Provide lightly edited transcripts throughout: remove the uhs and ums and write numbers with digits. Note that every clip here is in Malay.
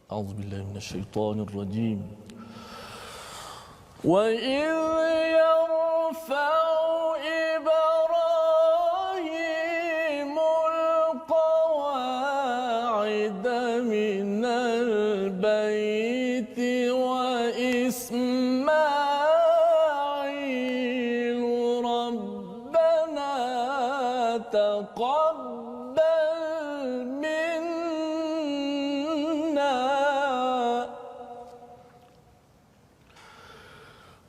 A'udzubillahi minasyaitonir rajim. Wa idh yarfa'u Ibrahimul qawa'ida minal baiti wa Ismail rabbana taqabbal minna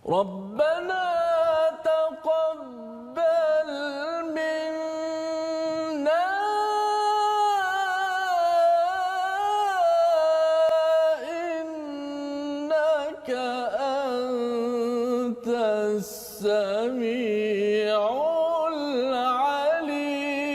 ربنا تقبل منا إنك أنت السميع العليم.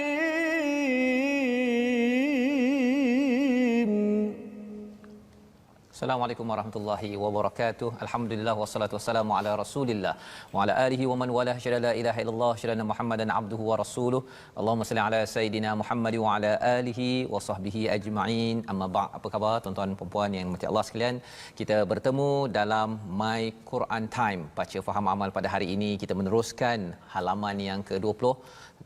Assalamualaikum warahmatullahi wabarakatuh. Alhamdulillah wassalatu wassalamu ala Rasulillah wa ala alihi wa man walah. Syada la ilaha illallah, syada Muhammadan abduhu wa rasuluh. Allahumma salli ala sayidina Muhammad wa ala alihi wa sahbihi ajma'in. Amma ba'. Apa khabar tuan-tuan dan puan-puan yang dirahmati Allah sekalian? Kita bertemu dalam My Quran Time. Baca faham amal pada hari ini kita meneruskan halaman yang ke-20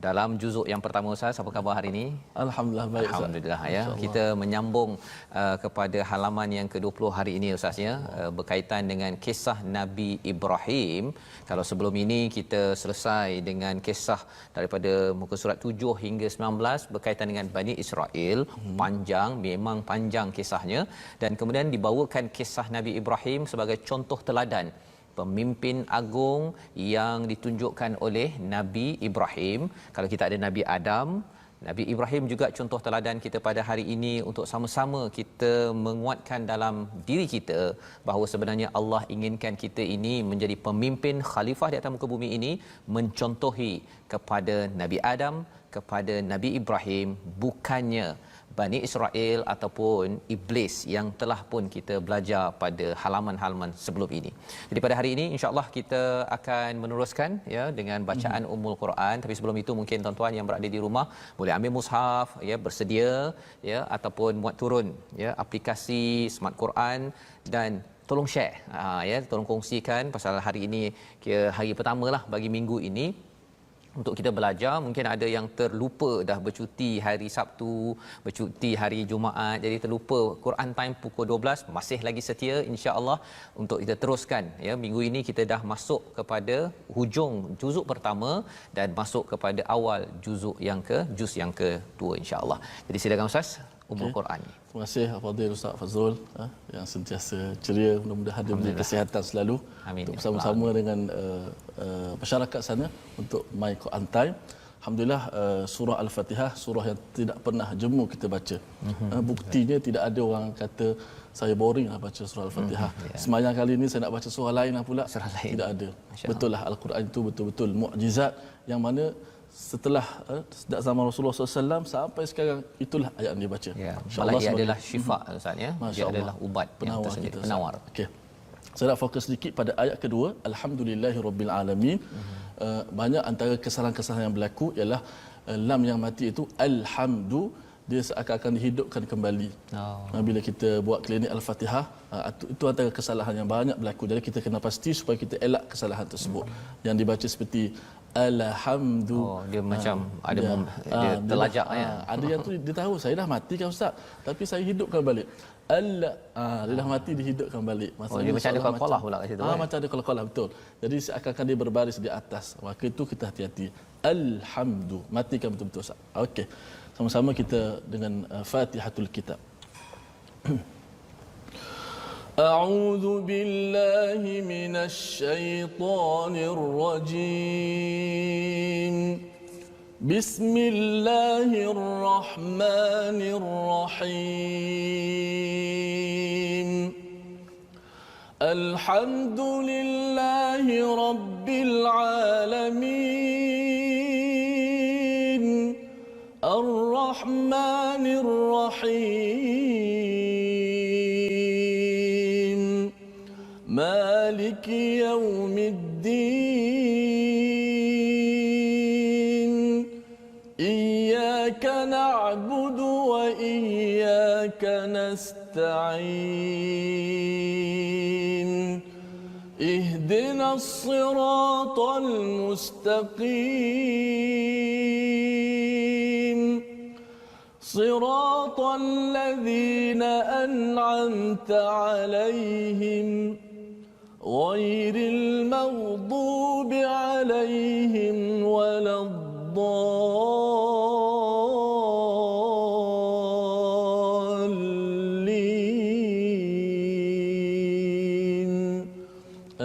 dalam juzuk yang pertama. Ustaz, apa khabar hari ini? Alhamdulillah baik. Alhamdulillah ya. Kita menyambung kepada halaman yang ke-20 hari ini Ustaz ya, berkaitan dengan kisah Nabi Ibrahim. Kalau sebelum ini kita selesai dengan kisah daripada muka surat 7 hingga 19 berkaitan dengan Bani Israel. Panjang, memang panjang kisahnya, dan kemudian dibawakan kisah Nabi Ibrahim sebagai contoh teladan pemimpin agung yang ditunjukkan oleh Nabi Ibrahim. Kalau kita ada Nabi Adam, Nabi Ibrahim juga contoh teladan kita pada hari ini untuk sama-sama kita menguatkan dalam diri kita bahawa sebenarnya Allah inginkan kita ini menjadi pemimpin khalifah di atas muka bumi ini, mencontohi kepada Nabi Adam, kepada Nabi Ibrahim, bukannya Bani Israel ataupun Iblis yang telah pun kita belajar pada halaman-halaman sebelum ini. Jadi pada hari ini insya-Allah kita akan meneruskan ya dengan bacaan Ummul Quran. Tapi sebelum itu mungkin tuan-tuan yang berada di rumah boleh ambil mushaf ya, bersedia ya, ataupun muat turun ya aplikasi Smart Quran dan tolong share ya, tolong kongsikan pasal hari ini kira hari pertamalah bagi minggu ini untuk kita belajar. Mungkin ada yang terlupa dah bercuti hari Sabtu, bercuti hari Jumaat, jadi terlupa Quran Time pukul 12. Masih lagi setia insya-Allah untuk kita teruskan ya. Minggu ini kita dah masuk kepada hujung juzuk pertama dan masuk kepada awal juz yang kedua insya-Allah. Jadi silakan Ustaz, Ummul Quran. Terima kasih Fadil Ustaz Fazrul yang sentiasa ceria, mudah-mudahan diberi kesihatan selalu. Amin. Untuk bersama-sama dengan masyarakat sana untuk My Quran Time. Alhamdulillah, surah Al-Fatihah surah yang tidak pernah jemu kita baca. Buktinya tidak ada orang kata saya boring lah baca surah Al-Fatihah. Semayang kali ini saya nak baca surah lain lah pula. Surah lain. Tidak ada. Betul lah, Al-Quran itu betul-betul mukjizat yang mana setelah sejak zaman Rasulullah SAW sampai sekarang itulah ayat yang dia baca. Ya, malah ia adalah syifa Ustaz ya. Dia adalah ubat yang penawar tersendiri, kita, penawar. Okey. Saya nak fokus sedikit pada ayat kedua, Alhamdulillahirabbil alamin. Banyak antara kesalahan-kesalahan yang berlaku ialah lam yang mati itu alhamdu, dia seakan-akan dihidupkan kembali. Bila kita buat klinik Al-Fatihah, itu antara kesalahan yang banyak berlaku. Jadi kita kena pasti supaya kita elak kesalahan tersebut. Yang dibaca seperti alhamdu. Dia macam ada dia terlajak ya. Ada yang tu dia tahu saya dah mati kan Ustaz, tapi saya hidupkan balik. Dia dah mati dihidupkan balik. Maksudnya dia macam ada qalqalah pula kat situ. Macam ada qalqalah, betul. Jadi seakan-akan dia berbaris di atas. Maka itu kita hati-hati. Alhamdu, matikan betul-betul Ustaz. Okey. Sama-sama kita dengan Fatihatul Kitab. أعوذ بالله من الشيطان الرجيم بسم الله الرحمن الرحيم الحمد لله رب العالمين الرحمن الرحيم مالك يوم الدين إياك نعبد وإياك نستعين نستعين اهدنا الصراط المستقيم صراط الذين أنعمت عليهم غير المغضوب عليهم ولا الضالين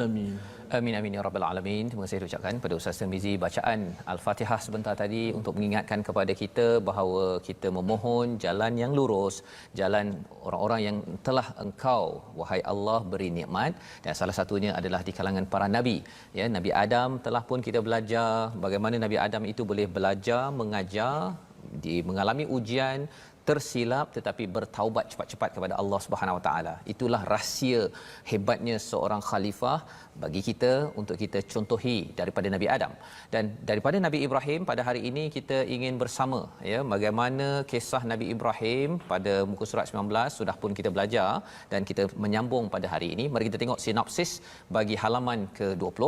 آمين. Amin amin ya rabbal alamin. Terima kasih ucapkan pada Ustaz Tirmizi bacaan Al-Fatihah sebentar tadi untuk mengingatkan kepada kita bahawa kita memohon jalan yang lurus, jalan orang-orang yang telah Engkau wahai Allah beri nikmat, dan salah satunya adalah di kalangan para nabi. Ya, Nabi Adam telah pun kita belajar bagaimana Nabi Adam itu boleh belajar, mengajar, mengalami ujian, tersilap tetapi bertaubat cepat-cepat kepada Allah Subhanahu Wa Taala. Itulah rahsia hebatnya seorang khalifah bagi kita untuk kita contohi daripada Nabi Adam. Dan daripada Nabi Ibrahim pada hari ini kita ingin bersama ya bagaimana kisah Nabi Ibrahim pada muka surat 19 sudah pun kita belajar dan kita menyambung pada hari ini. Mari kita tengok sinopsis bagi halaman ke-20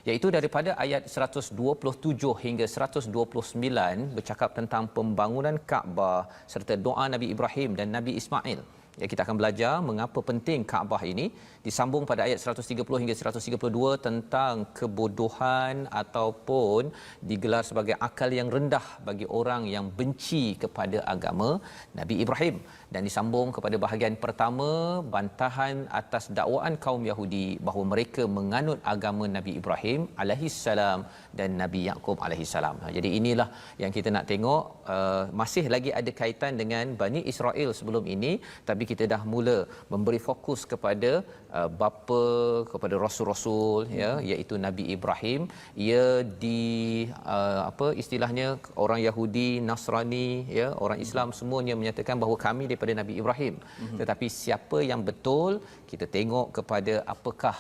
iaitu daripada ayat 127 hingga 129 bercakap tentang pembangunan Kaabah serta doa Nabi Ibrahim dan Nabi Ismail. Ya, kita akan belajar mengapa penting Kaabah ini. Disambung pada ayat 130 hingga 132 tentang kebodohan ataupun digelar sebagai akal yang rendah bagi orang yang benci kepada agama Nabi Ibrahim. Dan disambung kepada bahagian pertama, bantahan atas dakwaan kaum Yahudi bahawa mereka menganut agama Nabi Ibrahim alaihissalam dan Nabi Yaqub alaihissalam. Jadi inilah yang kita nak tengok, masih lagi ada kaitan dengan Bani Israel sebelum ini, tapi kita dah mula memberi fokus kepada bapa kepada rasul-rasul ya, iaitu Nabi Ibrahim. Ia apa istilahnya, orang Yahudi, Nasrani ya, orang Islam semuanya menyatakan bahawa kami daripada Nabi Ibrahim. Tetapi siapa yang betul, kita tengok kepada apakah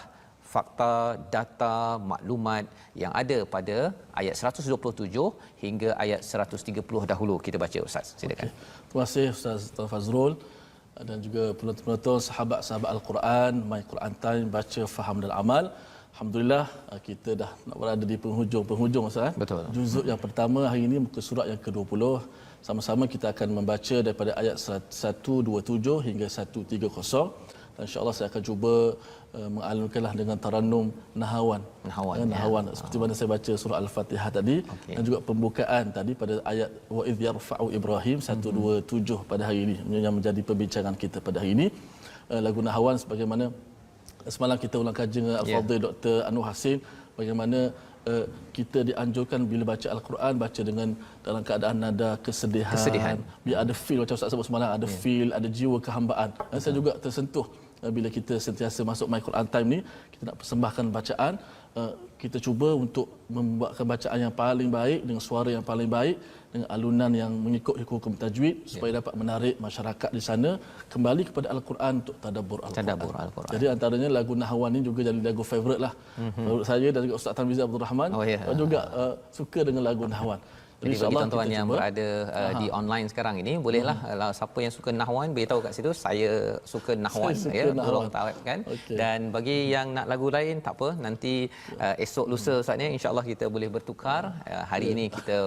fakta, data, maklumat yang ada pada ayat 127 hingga ayat 130 dahulu. Kita baca Ustaz, silakan. Okay. Terima kasih Ustaz Fazrul dan juga penonton-penonton sahabat-sahabat Al-Quran, My Quran Time, baca, faham dan amal. Alhamdulillah kita dah nak berada di penghujung Ustaz. Betul. Juzuk yang pertama hari ini muka surat yang ke-20. Sama-sama kita akan membaca daripada ayat 127 hingga 130. Dan insya-Allah saya akan cuba mengalunkanlah dengan taranum nahawan. Nahawan ya. Seperti mana saya baca surah Al-Fatihah tadi, okay. Dan juga pembukaan tadi pada ayat wa idh yarfa'u Ibrahim 127 pada hari ini yang menjadi perbincangan kita pada hari ini. Lagu nahawan sebagaimana semalam kita ulang kaji dengan Al-Fadhil Dr. Anwar Hasim, bagaimana kita dianjurkan bila baca Al-Quran baca dengan dalam keadaan nada kesedihan. Biar ada feel macam Ustaz sebut semalam, ada feel, ada jiwa kehambaan. Saya juga tersentuh bila kita sentiasa masuk My Quran Time ni, kita nak persembahkan bacaan, kita cuba untuk membuatkan bacaan yang paling baik dengan suara yang paling baik, dengan alunan yang mengikut hukum tajwid supaya dapat menarik masyarakat di sana kembali kepada Al-Quran untuk tadabbur Al-Quran. Jadi antaranya lagu Nahwan ni juga jadi lagu favourite lah. Favourite saya dan juga Ustaz Tarmizi Abdul Rahman juga suka dengan lagu Nahwan. Jadi bagi tuan-tuan yang berada di online sekarang ini, bolehlah siapa yang suka Nahwan beritahu kat situ saya suka Nahwan ya, tolong tawarkan. Okay. Dan bagi yang nak lagu lain tak apa, nanti esok lusa saatnya insya-Allah kita boleh bertukar. Hari ini kita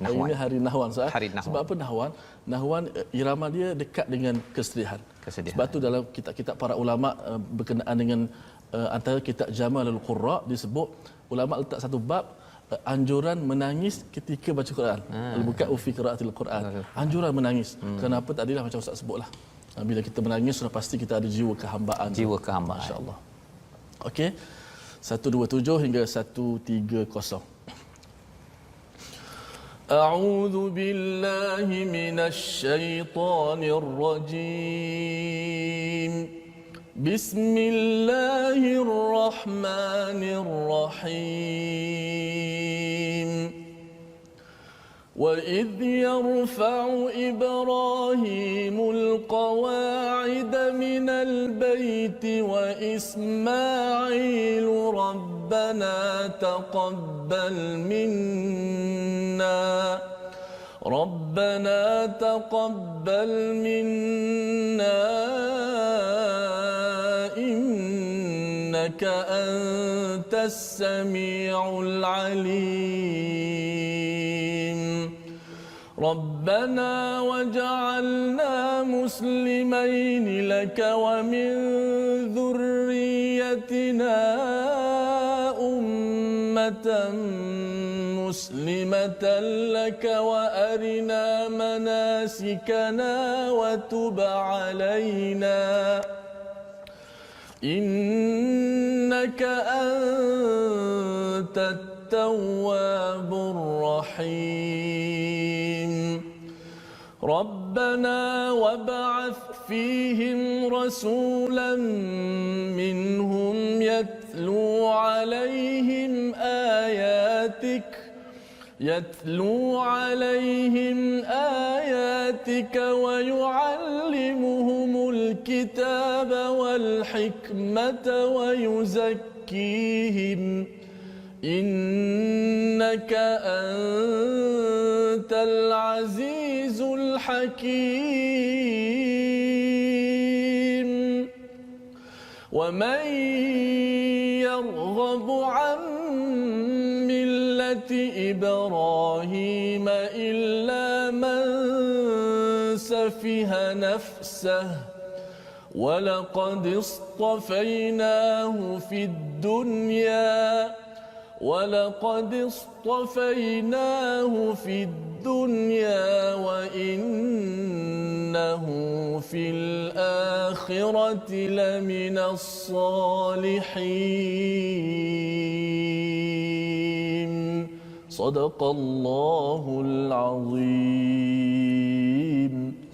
Nahwan. Ini hari Nahwan Ustaz. Sebab apa Nahwan? Nahwan irama dia dekat dengan kesedihan. Sebab tu dalam kitab-kitab para ulama berkenaan dengan antara kitab Jamalul Qurra disebut ulama letak satu bab anjuran menangis ketika baca Quran. Al-buka fi qiraatil Quran. Anjuran menangis. Kenapa tadilah macam Ustaz sebutlah. Bila kita menangis sudah pasti kita ada jiwa kehambaan. Masya-Allah. Okey. 127 hingga 130. A'udzu billahi minasy syaithanir rajim. Bismillahirrahmanirrahim. وَإِذْ يَرْفَعُ إِبْرَاهِيمُ الْقَوَاعِدَ مِنَ الْبَيْتِ وَإِسْمَاعِيلُ رَبَّنَا تَقَبَّلْ مِنَّا ربنا تقبل منا إنك أنت السميع العليم ربنا وجعلنا مسلمين لك ومن ذريتنا أمة مسلمة لك وأرنا مناسكنا وتب علينا إنك أنت التواب الرحيم ربنا وابعث فيهم رسولا منهم يتلو عليهم آياتك ويعلمهم الكتاب والحكمة ويزكيهم إنك أنت العزيز الحكيم ومن يرغب عن ملة إبراهيم إلا من سفه نفسه ولقد اصطفيناه في الدنيا وإنه في الآخرة لمن الصالحين صدق الله العظيم.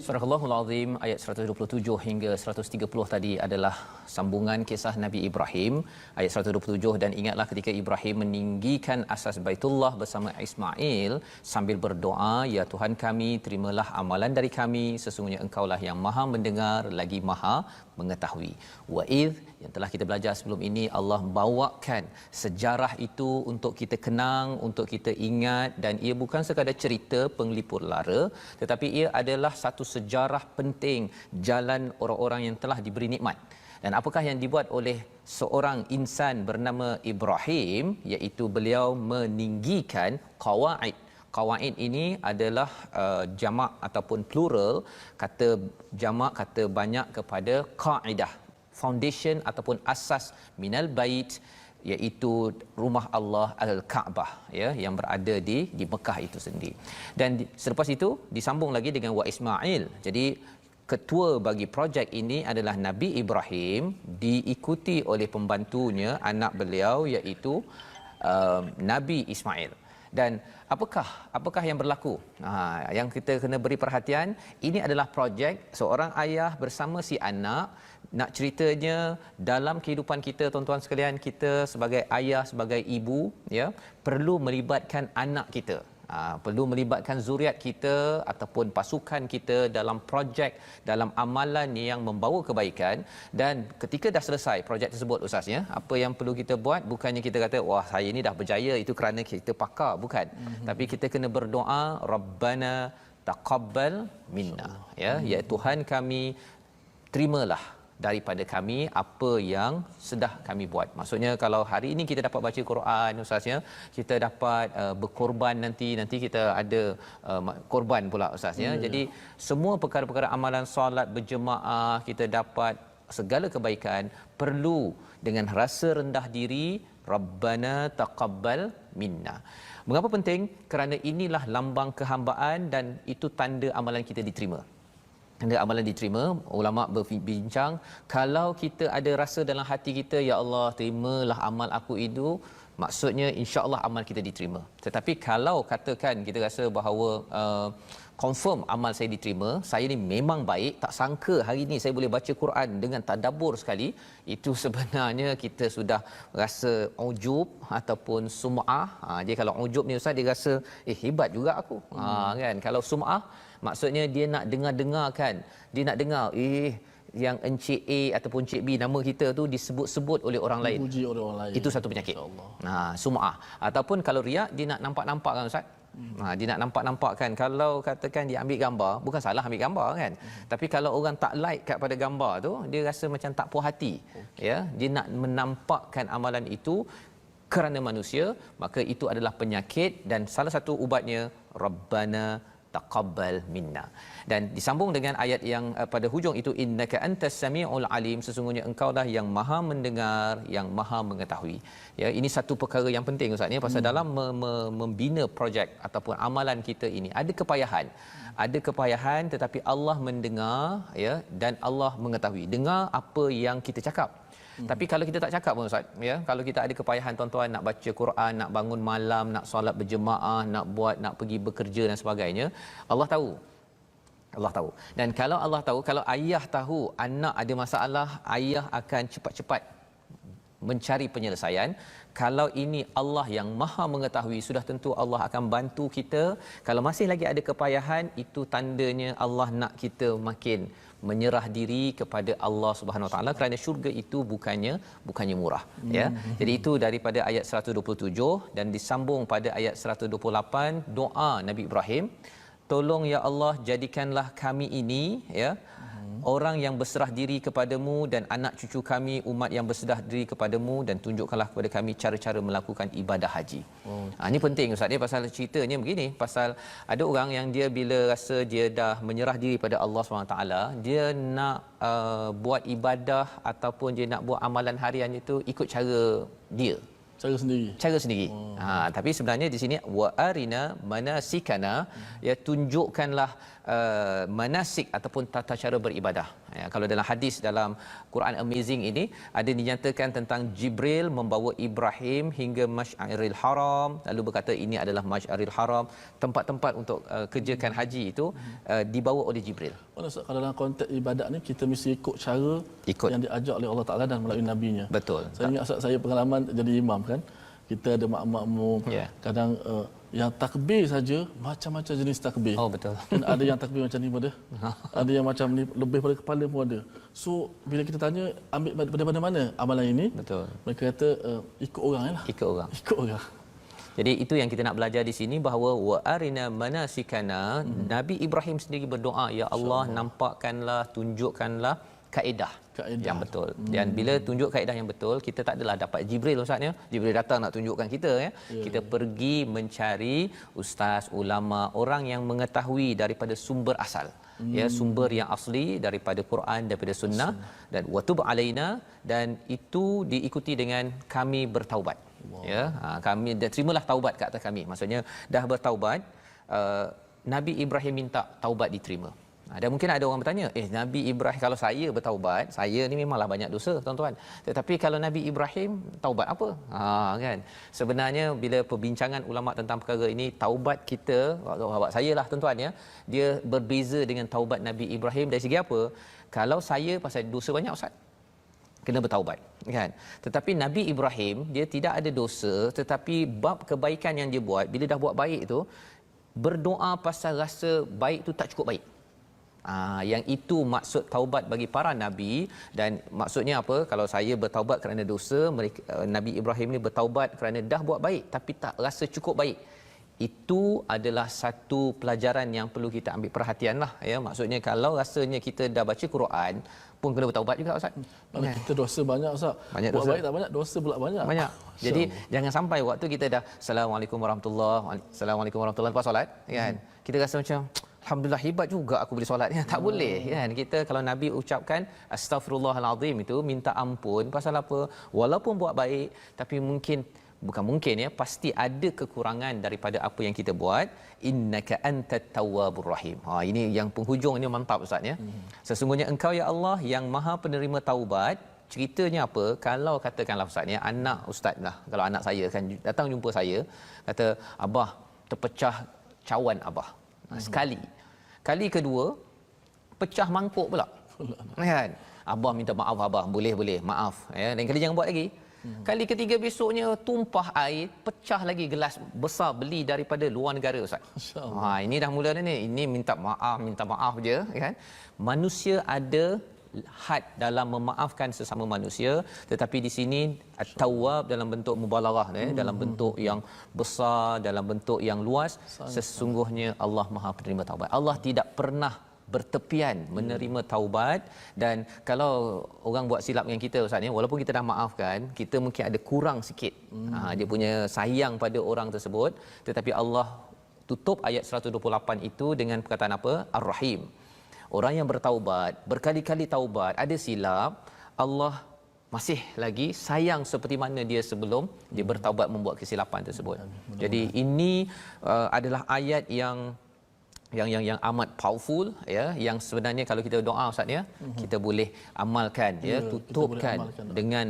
Surah Al-Allahul Azim ayat 127 hingga 130 tadi adalah sambungan kisah Nabi Ibrahim ayat 127. Dan ingatlah ketika Ibrahim meninggikan asas Baitullah bersama Ismail sambil berdoa, ya Tuhan kami, terimalah amalan dari kami, sesungguhnya Engkaulah yang Maha mendengar lagi Maha mengetahui. Wa'idh, yang telah kita belajar sebelum ini, Allah bawakan sejarah itu untuk kita kenang, untuk kita ingat, dan ia bukan sekadar cerita penglipur lara, tetapi ia adalah satu sejarah penting jalan orang-orang yang telah diberi nikmat. Dan apakah yang dibuat oleh seorang insan bernama Ibrahim, iaitu beliau meninggikan qawaid. Qawaid ini adalah jamak ataupun plural, kata jamak, kata banyak kepada kaidah, foundation ataupun asas minal bait, iaitu rumah Allah Al-Kaabah, ya, yang berada di Mekah itu sendiri. Dan selepas itu disambung lagi dengan wa Ismail. Jadi ketua bagi projek ini adalah Nabi Ibrahim, diikuti oleh pembantunya, anak beliau, iaitu Nabi Ismail. Dan apakah yang berlaku? Yang kita kena beri perhatian, ini adalah projek seorang ayah bersama si anak. Nak ceritanya dalam kehidupan kita, tuan-tuan sekalian, kita sebagai ayah, sebagai ibu, ya, perlu melibatkan anak kita. Perlu melibatkan zuriat kita ataupun pasukan kita dalam projek, dalam amalan yang membawa kebaikan. Dan ketika dah selesai projek tersebut, ustaznya, apa yang perlu kita buat? Bukannya kita kata, wah saya ini dah berjaya, itu kerana kita pakar, bukan. Tapi kita kena berdoa, Rabbana taqabbal minna, ya, ya Tuhan kami, terimalah daripada kami apa yang sudah kami buat. Maksudnya kalau hari ini kita dapat baca Quran, ustaznya, kita dapat berkorban, nanti kita ada korban pula, ustaznya. Jadi semua perkara-perkara amalan solat berjemaah, kita dapat segala kebaikan, perlu dengan rasa rendah diri, Rabbana taqabbal minna. Mengapa penting? Kerana inilah lambang kehambaan dan itu tanda amalan kita diterima. Tanda amalan diterima. Ulama berbincang, kalau kita ada rasa dalam hati kita, ya Allah, terimalah amal aku itu, maksudnya insya-Allah amal kita diterima. Tetapi kalau katakan kita rasa bahawa confirm amal saya diterima, saya ni memang baik, tak sangka hari ni saya boleh baca Quran dengan tadabbur sekali, itu sebenarnya kita sudah rasa ujub ataupun sum'ah. Dia kalau ujub ni ustaz, dia rasa hebat juga aku. Kan, kalau sum'ah maksudnya dia nak dengar kan, dia nak dengar yang Encik A ataupun Encik B, nama kita tu disebut-sebut oleh orang lain. Dipuji oleh orang lain. Itu satu penyakit. Sum'ah. Ataupun kalau riak, dia nak nampak-nampak kan ustaz. Dia nak nampak-nampakkan. Kalau katakan dia ambil gambar, bukan salah ambil gambar kan. Tapi kalau orang tak like kat pada gambar tu, dia rasa macam tak puas hati. Ya, dia nak menampakkan amalan itu kerana manusia, maka itu adalah penyakit dan salah satu ubatnya Rabbana taqabbal minna. Dan disambung dengan ayat yang pada hujung itu, innaka antas samiul alim, sesungguhnya engkau dah yang maha mendengar, yang maha mengetahui. Ya, ini satu perkara yang penting Ustaz ni, pasal dalam membina projek ataupun amalan kita ini ada kepayahan. Ada kepayahan, tetapi Allah mendengar, ya, dan Allah mengetahui. Dengar apa yang kita cakap. Tapi kalau kita tak cakap pun Ustaz, ya, kalau kita ada kepayahan tuan-tuan nak baca Quran, nak bangun malam, nak solat berjemaah, nak pergi bekerja dan sebagainya, Allah tahu. Allah tahu. Dan kalau Allah tahu, kalau ayah tahu anak ada masalah, ayah akan cepat-cepat mencari penyelesaian. Kalau ini Allah yang maha mengetahui, sudah tentu Allah akan bantu kita. Kalau masih lagi ada kepayahan, itu tandanya Allah nak kita makin menyerah diri kepada Allah Subhanahu Wa Taala, kerana syurga itu bukannya murah, ya. Jadi itu daripada ayat 127 dan disambung pada ayat 128, doa Nabi Ibrahim, tolong ya Allah jadikanlah kami ini, ya, orang yang berserah diri kepadamu dan anak cucu kami umat yang berserah diri kepadamu, dan tunjukkanlah kepada kami cara-cara melakukan ibadah haji. Ini penting Ustaz, dia pasal ceritanya begini, pasal ada orang yang dia bila rasa dia dah menyerah diri pada Allah SWT, dia nak buat ibadah ataupun dia nak buat amalan harian itu ikut cara dia, cara sendiri. Tapi sebenarnya di sini wa arina manasikana, ya, tunjukkanlah manasik ataupun tata cara beribadah. Ya, kalau dalam hadis dalam Quran Amazing ini ada dinyatakan tentang Jibril membawa Ibrahim hingga Masy'aril Haram, lalu berkata ini adalah Masy'aril Haram, tempat-tempat untuk kerjakan haji itu dibawa oleh Jibril. Kalau dalam konteks ibadat ni kita mesti ikut cara yang diajar oleh Allah Taala dan melalui nabinya. Betul. Saya ingat Ustaz, saya pengalaman jadi imam kan. Kita ada makmum, kadang yang takbir saja macam-macam jenis takbir. Oh betul. Dan ada yang takbir macam ni pun ada. Ada yang macam ni lebih pada kepala pun ada. So bila kita tanya ambil daripada mana amalan ini? Betul. Mereka kata ikut orang lah. Ikut orang. Jadi itu yang kita nak belajar di sini, bahawa wa arina manasikana, Nabi Ibrahim sendiri berdoa, ya Allah nampakkanlah, tunjukkanlah kaedah yang betul. Dan bila tunjuk kaedah yang betul, kita tak adalah dapat Jibril Ustaz, ya. Jibril datang nak tunjukkan kita, ya. Kita pergi mencari ustaz, ulama, orang yang mengetahui daripada sumber asal. Ya, sumber yang asli daripada Quran, daripada sunnah, dan watub alaina, dan itu diikuti dengan kami bertaubat. Ya, kami terimalah taubat kat atas kami. Maksudnya dah bertaubat, Nabi Ibrahim minta taubat diterima. Dan mungkin ada orang bertanya, Nabi Ibrahim, kalau saya bertaubat, saya ni memanglah banyak dosa tuan-tuan, tetapi kalau Nabi Ibrahim taubat apa? Kan, sebenarnya bila perbincangan ulama tentang perkara ini, taubat kita, taubat saya lah tuan-tuan, ya, dia berbeza dengan taubat Nabi Ibrahim dari segi apa? Kalau saya pasal dosa banyak Ustaz, kena bertaubat, kan. Tetapi Nabi Ibrahim dia tidak ada dosa, tetapi bab kebaikan yang dia buat, bila dah buat baik tu, berdoa pasal rasa baik tu tak cukup baik. Yang itu maksud taubat bagi para nabi. Dan maksudnya apa? Kalau saya bertaubat kerana dosa, Nabi Ibrahim ni bertaubat kerana dah buat baik tapi tak rasa cukup baik. Itu adalah satu pelajaran yang perlu kita ambil perhatian lah, ya. Maksudnya kalau rasanya kita dah baca Quran pun kena bertaubat juga Ustaz. Kita dosa banyak Ustaz. Buat baik tak banyak, dosa pula banyak. Jadi jangan sampai waktu kita dah Assalamualaikum warahmatullahi lepas solat, kan, kita rasa macam alhamdulillah hebat juga aku boleh solat, ya. Tak boleh, kan. Kita kalau Nabi ucapkan astaghfirullahalazim itu minta ampun pasal apa? Walaupun buat baik, tapi bukan mungkin, ya, pasti ada kekurangan daripada apa yang kita buat. Innaka antat tawwabur rahim. Ini yang penghujung ini mantap Ustaz, ya. Sesungguhnya engkau ya Allah yang maha penerima taubat. Ceritanya apa? Kalau katakanlah Ustaz, ya, anak Ustaz lah, kalau anak saya kan datang jumpa saya, kata abah terpecah cawan abah. Sekali. Kali kedua pecah mangkuk pula. Kan? Abah minta maaf abah, boleh maaf, ya. Dan kali jangan buat lagi. Kali ketiga besoknya tumpah air, pecah lagi gelas besar beli daripada luar negara Ustaz. Ini dah mula dah ni. Ini minta maaf je, kan. Manusia ada had dalam memaafkan sesama manusia, tetapi di sini at-tawwab dalam bentuk mubalaghah, dalam bentuk yang besar, dalam bentuk yang luas. Sesungguhnya Allah Maha penerima taubat. Allah tidak pernah bertepian menerima taubat. Dan kalau orang buat silap dengan kita Ustaz ni, walaupun kita dah maafkan, kita mungkin ada kurang sikit dia punya sayang pada orang tersebut, tetapi Allah tutup ayat 128 itu dengan perkataan apa? Ar-Rahim. Orang yang bertaubat, berkali-kali taubat, ada silap, Allah masih lagi sayang seperti mana dia sebelum dia bertaubat membuat kesilapan tersebut. Jadi ini adalah ayat yang amat powerful, ya, yang sebenarnya kalau kita doa Ustaz ya, kita boleh amalkan, ya, tutupkan dengan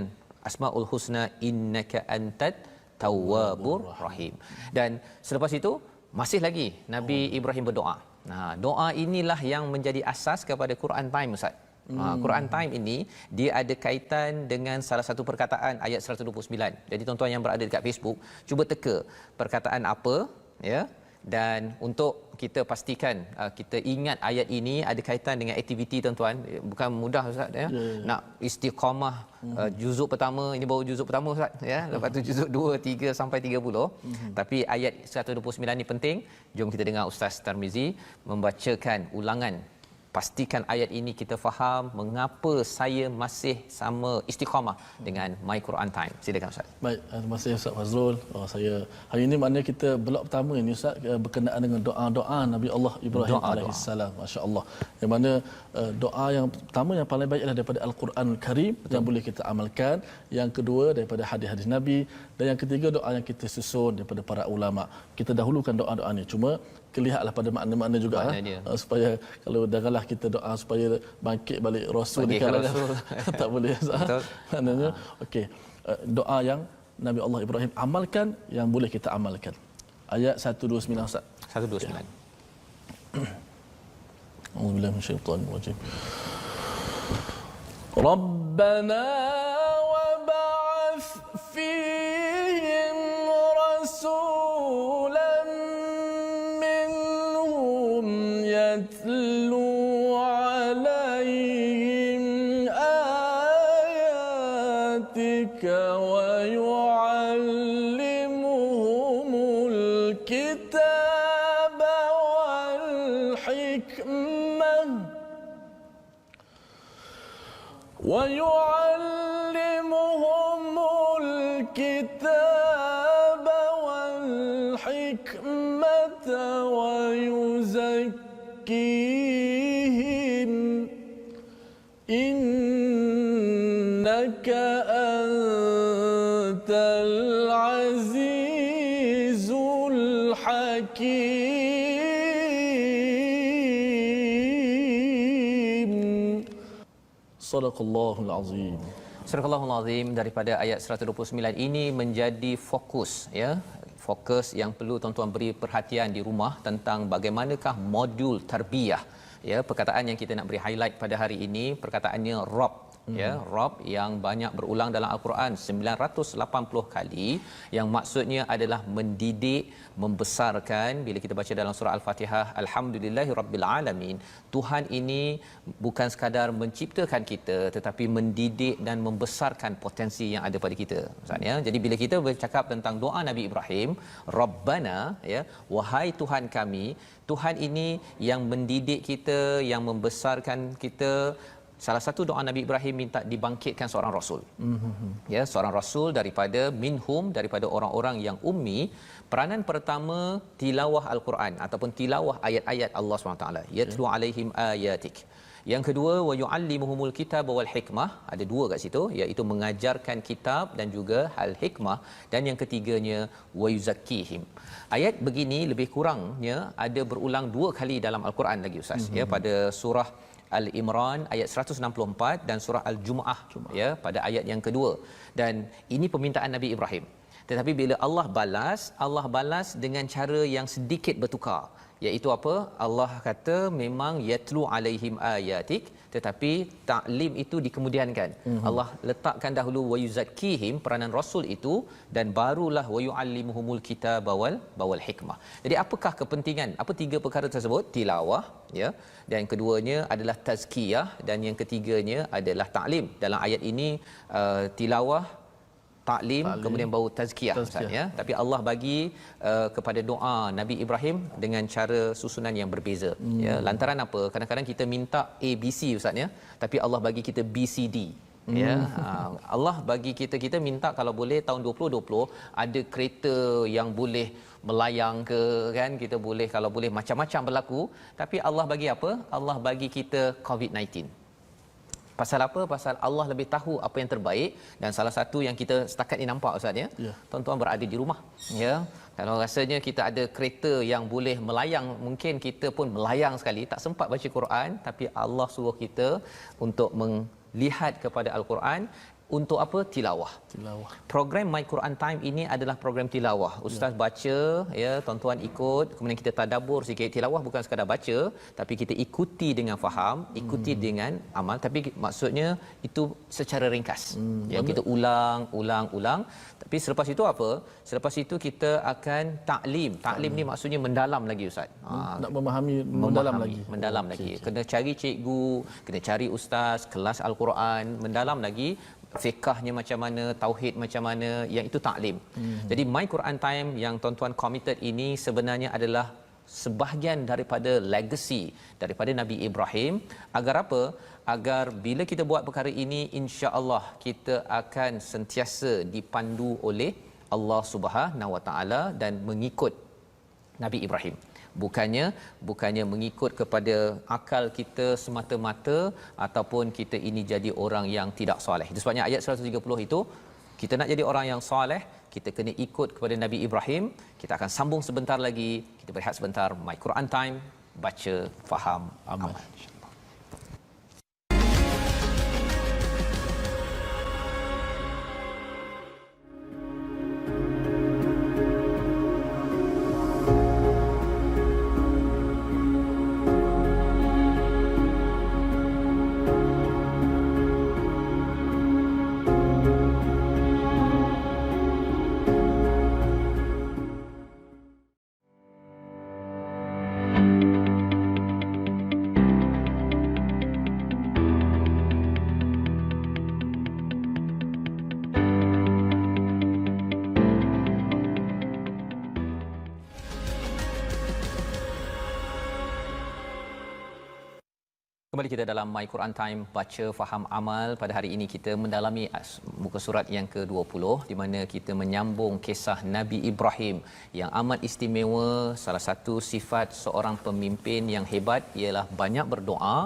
Asmaul Husna, innaka antat tawwabur rahim. Dan selepas itu masih lagi Nabi Ibrahim berdoa. Nah, doa inilah yang menjadi asas kepada Quran Time Ustaz. Quran Time ini dia ada kaitan dengan salah satu perkataan ayat 129. Jadi tuan-tuan yang berada dekat Facebook, cuba teka perkataan apa, ya. Dan untuk kita pastikan kita ingat ayat ini ada kaitan dengan aktiviti tuan-tuan. Bukan mudah Ustaz ya. Nak istiqamah juzuk pertama, ini baru juzuk pertama Ustaz ya. Lepas tu juzuk 2, 3 sampai 30. Tapi ayat 129 ni penting. Jom kita dengar Ustaz Tarmizi membacakan ulangan. Pastikan ayat ini kita faham mengapa saya masih sama istiqamah dengan My Quran Time. Silakan Ustaz. Baik, terima kasih Ustaz Fazrul. Saya hari ini maknanya kita blok pertama ini Ustaz berkenaan dengan doa-doa Nabi Allah Ibrahim alaihissalam. Masya-Allah. Yang mana doa yang pertama yang paling baik adalah daripada Al-Quran Karim yang boleh kita amalkan. Yang kedua daripada hadis-hadis Nabi, dan yang ketiga doa yang kita susun daripada para ulama. Kita dahulukan doa-doa ni. Cuma kelihatlah pada makna-makna juga supaya kalau janganlah kita doa supaya bangkit balik Rasul ni kalau tak boleh. Maknanya okey, doa yang Nabi Allah Ibrahim amalkan yang boleh kita amalkan. Ayat 129 Ustaz. 129. A'udzubillahi minasyaitanir rajim. Rabbana wa ba'ath fihim rasulan minhum yatlu alaihim ayatika wa yu'allimuhumul kitaba wal hikmah ويعلمهم الكتاب والحكمة ويزكيهم إنك أنت العزيز الحكيم. Sadaqallahul Azim. Sadaqallahul Azim. Daripada ayat 129 ini menjadi fokus, ya. Fokus yang perlu tuan-tuan beri perhatian di rumah tentang bagaimanakah modul tarbiyah. Ya, perkataan yang kita nak beri highlight pada hari ini perkataannya Rabb, ya, Rabb yang banyak berulang dalam Al-Quran 980 kali, yang maksudnya adalah mendidik, membesarkan. Bila kita baca dalam surah Al-Fatihah, Alhamdulillahirabbil alamin, Tuhan ini bukan sekadar menciptakan kita tetapi mendidik dan membesarkan potensi yang ada pada kita. Maksudnya, jadi bila kita bercakap tentang doa Nabi Ibrahim, Rabbana, ya, wahai Tuhan kami, Tuhan ini yang mendidik kita, yang membesarkan kita. Salah satu doa Nabi Ibrahim minta dibangkitkan seorang rasul. Ya, seorang rasul daripada minhum, daripada orang-orang yang ummi. Peranan pertama tilawah Al-Quran ataupun tilawah ayat-ayat Allah SWT. Yatlu alaihim ayatik. Yang kedua, wa yu'allimuhumul kitab wal hikmah. Ada dua kat situ, iaitu mengajarkan kitab dan juga al-hikmah. Dan yang ketiganya, wa yuzakkihim. Ayat begini lebih kurangnya ada berulang dua kali dalam Al-Quran lagi Ustaz. Ya, pada surah Al-Imran ayat 164 dan surah Al-Jumu'ah, ya, pada ayat yang kedua. Dan ini permintaan Nabi Ibrahim. Tetapi bila Allah balas dengan cara yang sedikit bertukar. iaitu apa? Allah kata memang yatlu alaihim ayatik, tetapi taklim itu dikemudiankan. Allah letakkan dahulu wa yuzakkihim, peranan rasul itu, dan barulah wa yuallimuhumul kitaba wal hikmah. Jadi apakah kepentingan? Apa tiga perkara tersebut? Tilawah, ya. Dan yang keduanya adalah tazkiyah, dan yang ketiganya adalah taklim. Dalam ayat ini tilawah, taklim, kemudian baru tazkiyah, Ustaz, ya. Tapi Allah bagi kepada doa Nabi Ibrahim dengan cara susunan yang berbeza. Ya, lantaran apa? Kadang-kadang kita minta ABC, Ustaz, ya, tapi Allah bagi kita BCD. Ya, Allah bagi kita minta kalau boleh tahun 2020 ada kereta yang boleh melayang ke, kan, kita boleh kalau boleh macam-macam berlaku, tapi Allah bagi apa? Allah bagi kita COVID-19. Pasal apa? Pasal Allah lebih tahu apa yang terbaik, dan salah satu yang kita setakat ni nampak, Ustaz, ya. Tuan-tuan berada di rumah, ya. Kalau rasanya kita ada kereta yang boleh melayang, mungkin kita pun melayang sekali, tak sempat baca Quran, tapi Allah suruh kita untuk melihat kepada Al-Quran. Untuk apa? Tilawah. Program My Quran Time ini adalah program tilawah. Ustaz baca, ya, tuan-tuan ikut, kemudian kita tadabbur sikit. Tilawah bukan sekadar baca, tapi kita ikuti dengan faham, ikuti dengan amal, tapi maksudnya itu secara ringkas. Ya, kita ulang. Tapi selepas itu apa? Selepas itu kita akan taklim. Taklim ni maksudnya mendalam lagi, Ustaz. Nak memahami mendalam lagi. Kena cari cikgu, kena cari ustaz, kelas Al-Quran, mendalam lagi. Fiqahnya macam mana, tauhid macam mana, yang itu taklim. Jadi My Quran Time yang tuan-tuan committed ini sebenarnya adalah sebahagian daripada legacy daripada Nabi Ibrahim. Agar apa? Agar bila kita buat perkara ini, insya-Allah kita akan sentiasa dipandu oleh Allah Subhanahu Wa Taala dan mengikut Nabi Ibrahim. Bukannya mengikut kepada akal kita semata-mata, ataupun kita ini jadi orang yang tidak soleh. Itu sebabnya ayat 130 itu, kita nak jadi orang yang soleh, kita kena ikut kepada Nabi Ibrahim. Kita akan sambung sebentar lagi. Kita berehat sebentar. My Quran Time, baca, faham, amal. Kembali kita dalam My Quran Time, baca, faham, amal. Pada hari ini kita mendalami muka surat yang ke-20, di mana kita menyambung kisah Nabi Ibrahim yang amat istimewa. Salah satu sifat seorang pemimpin yang hebat ialah banyak berdoa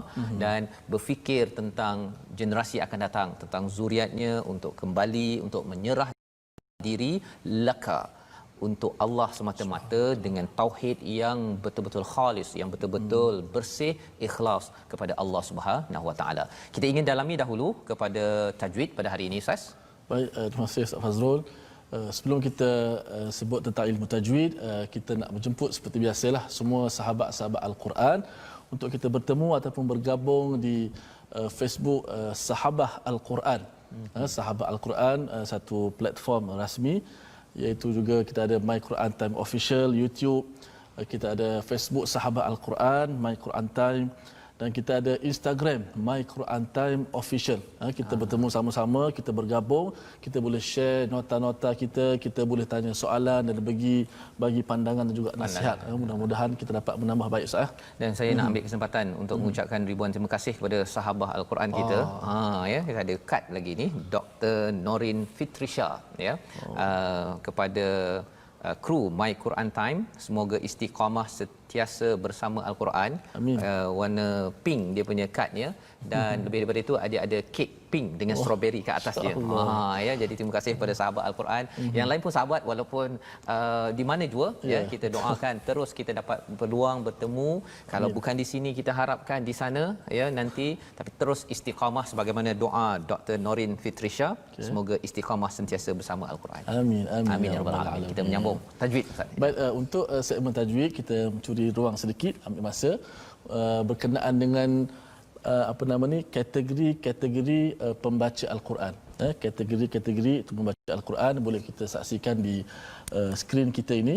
dan berfikir tentang generasi akan datang, tentang zuriatnya, untuk kembali, untuk menyerah diri laka, untuk Allah semata-mata, dengan tauhid yang betul-betul khalis, yang betul-betul bersih, ikhlas kepada Allah Subhanahu Wa Taala. Kita ingin dalami dahulu kepada tajwid pada hari ini, Ustaz. Baik, terima kasih Ustaz Fazrul. Sebelum kita sebut tentang ilmu tajwid, kita nak menjemput seperti biasalah semua sahabat-sahabat Al-Quran untuk kita bertemu ataupun bergabung di Facebook Sahabah Al-Quran. Sahabah Al-Quran, satu platform rasmi, iaitu juga kita ada My Quran Time Official YouTube, kita ada Facebook Sahabat Al-Quran My Quran Time, dan kita ada Instagram My Quran Time Official. Kita bertemu sama-sama, kita bergabung, kita boleh share nota-nota kita boleh tanya soalan dan bagi pandangan dan juga nasihat. Mudah-mudahan kita dapat menambah baik, Ustaz. Dan saya nak ambil kesempatan untuk mengucapkan ribuan terima kasih kepada sahabah Al-Quran kita. Ya, kita ada kad lagi ni, Dr. Norin Fitrisha, ya. Kepada kru My Quran Time, semoga istiqamah sentiasa bersama Al-Quran. Amin. Warna pink dia punya kadnya, dan lebih daripada itu ada kek pink dengan strawberry ke atas dia. Ya, jadi terima kasih kepada sahabat Al-Quran. Yang lain pun sahabat, walaupun di mana jua ya, kita doakan terus kita dapat peluang bertemu. Kalau bukan di sini, kita harapkan di sana ya nanti, tapi terus istiqamah sebagaimana doa Dr. Norin Fitrisha. Semoga istiqamah sentiasa bersama Al-Quran. Amin, amin, amin ya rabbal alamin. Kita menyambung tajwid Ustaz. Baik, untuk segmen tajwid kita mencuri ruang sedikit, ambil masa berkenaan dengan kategori-kategori pembaca Al-Quran. Kategori-kategori itu pembaca Al-Quran boleh kita saksikan di skrin kita ini,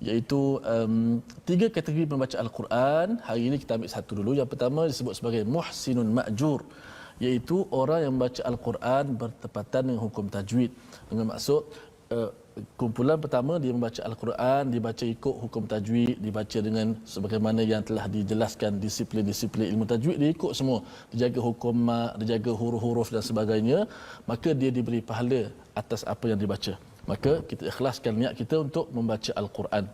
iaitu 3 kategori pembaca Al-Quran. Hari ini kita ambil satu dulu. Yang pertama disebut sebagai muhsinun ma'jur, iaitu orang yang membaca Al-Quran bertepatan dengan hukum tajwid. Dengan maksud kumpulan pertama, dia membaca Al-Quran, dibaca ikut hukum tajwid, dibaca dengan sebagaimana yang telah dijelaskan disiplin-disiplin ilmu tajwid, dia ikut semua, dijaga hukum mak, dijaga huruf-huruf dan sebagainya, maka dia diberi pahala atas apa yang dibaca. Maka kita ikhlaskan niat kita untuk membaca Al-Quran.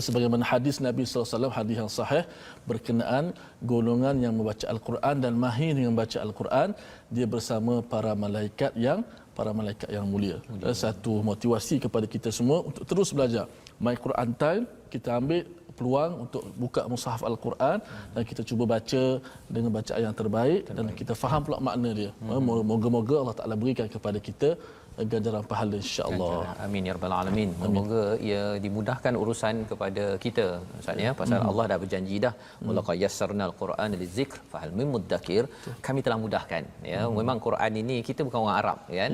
Sebagaimana hadis Nabi SAW, hadis yang sahih berkenaan golongan yang membaca Al-Quran dan mahir dengan membaca Al-Quran, dia bersama para malaikat yang mulia. Satu motivasi kepada kita semua untuk terus belajar. My Quran Time, kita ambil peluang untuk buka mushaf Al-Quran dan kita cuba baca dengan bacaan yang terbaik dan kita faham pula makna dia. Moga-moga Allah Taala berikan kepada kita ganjaran pahala, insya-Allah. Amin ya rabbal alamin. Semoga ia dimudahkan urusan kepada kita Ustaz ya, pasal Allah dah berjanji dah, walaqad yassarnal Qur'ana lizikr fahal mim muddakir. Kami telah mudahkan ya. Memang Quran ini kita bukan orang Arab kan.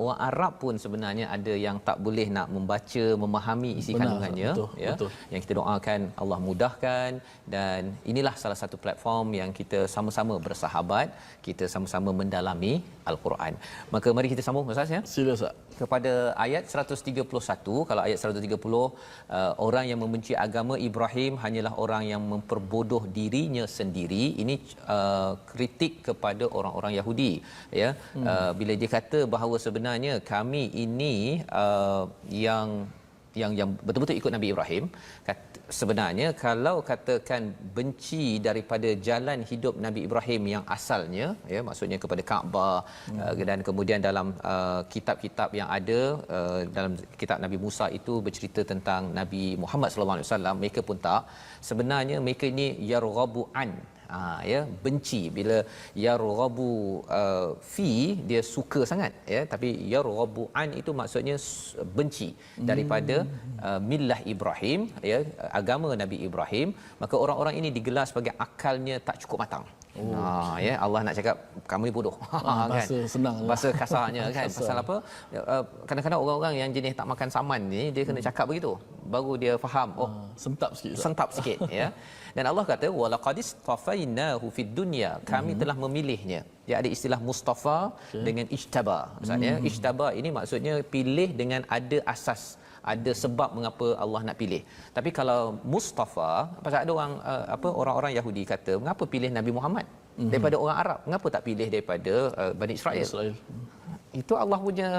Orang Arab pun sebenarnya ada yang tak boleh nak membaca, memahami isi kandungannya ya. Betul. Yang kita doakan Allah mudahkan, dan inilah salah satu platform yang kita sama-sama bersahabat, kita sama-sama mendalami Al-Quran. Maka mari kita sambung Ustaz ya. Sila Ustaz. Kepada ayat 131. Kalau ayat 130, orang yang membenci agama Ibrahim hanyalah orang yang memperbodoh dirinya sendiri. Ini kritik kepada orang-orang Yahudi ya. Bila dia kata bahawa sebenarnya kami ini yang betul-betul ikut Nabi Ibrahim, sebenarnya kalau katakan benci daripada jalan hidup Nabi Ibrahim yang asalnya ya, maksudnya kepada Kaabah, dan kemudian dalam kitab-kitab yang ada, dalam kitab Nabi Musa itu bercerita tentang Nabi Muhammad sallallahu alaihi wasallam, mereka pun tak, sebenarnya mereka ini yarghabu an, ya, benci. Bila yarghabu fi, dia suka sangat ya, tapi yarghabu an itu maksudnya benci daripada millah Ibrahim ya, agama Nabi Ibrahim. Maka orang-orang ini digelar sebagai akalnya tak cukup matang. Ya, Allah nak cakap kamu ni bodoh. Bahasa kan? senang, bahasa kasarnya kan. Pasal apa? Kadang-kadang orang-orang yang jenis tak makan saman ni, dia kena cakap begitu baru dia faham. Sentap sikit ya. Dan Allah kata walaqadis tafainahu fid dunya, kami telah memilihnya. Dia ada istilah mustafa dengan ijtaba. Maksudnya ijtaba ini maksudnya pilih dengan ada asas, ada sebab mengapa Allah nak pilih. Tapi kalau mustafa, pasal ada orang orang-orang Yahudi kata, mengapa pilih Nabi Muhammad daripada orang Arab? Mengapa tak pilih daripada Bani Israel? Itu Allah punya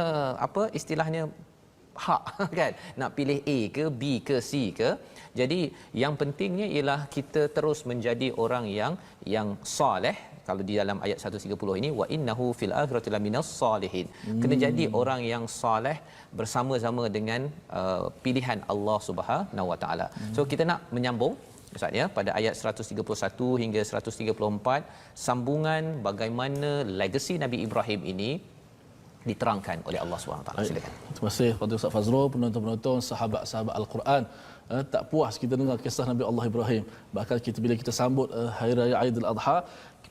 istilahnya hak kan, nak pilih A ke B ke C ke. Jadi yang pentingnya ialah kita terus menjadi orang yang soleh. Kalau di dalam ayat 130 ini, wa innahu fil akhirati laminas salihin, kena jadi orang yang soleh bersama-sama dengan pilihan Allah Subhanahu wa taala. So kita nak menyambung Ustaz ya, pada ayat 131 hingga 134, sambungan bagaimana legasi Nabi Ibrahim ini diterangkan oleh Allah SWT. Silakan. Terima kasih kepada Ustaz Fazrul, penonton-penonton, sahabat-sahabat Al-Quran. Tak puas kita dengar kisah Nabi Allah Ibrahim. Bahkan bila kita sambut Hari Raya Aidil Adha,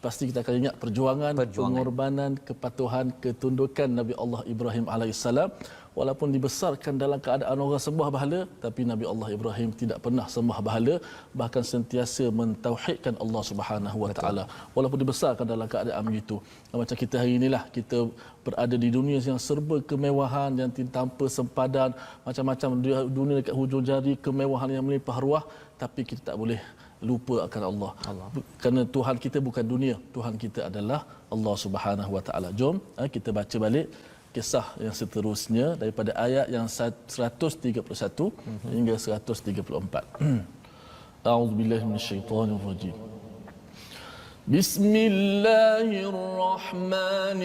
pasti kita akan ingat perjuangan, pengorbanan, kepatuhan, ketundukan Nabi Allah Ibrahim alaihissalam. Walaupun dibesarkan dalam keadaan orang sembah berhala, tapi Nabi Allah Ibrahim tidak pernah sembah berhala, bahkan sentiasa mentauhidkan Allah Subhanahu wa taala. Walaupun dibesarkan dalam keadaan begitu. Macam kita hari inilah, kita berada di dunia yang serba kemewahan, yang tanpa sempadan, macam-macam dunia dekat hujung jari, kemewahan yang melimpah ruah, tapi kita tak boleh lupa akan Allah. Kerana Tuhan kita bukan dunia, Tuhan kita adalah Allah Subhanahu wa taala. Jom kita baca balik kisah yang seterusnya daripada ayat yang 131 hingga 134. A'udzubillahi minasyaitonirrajim. بسم الله الرحمن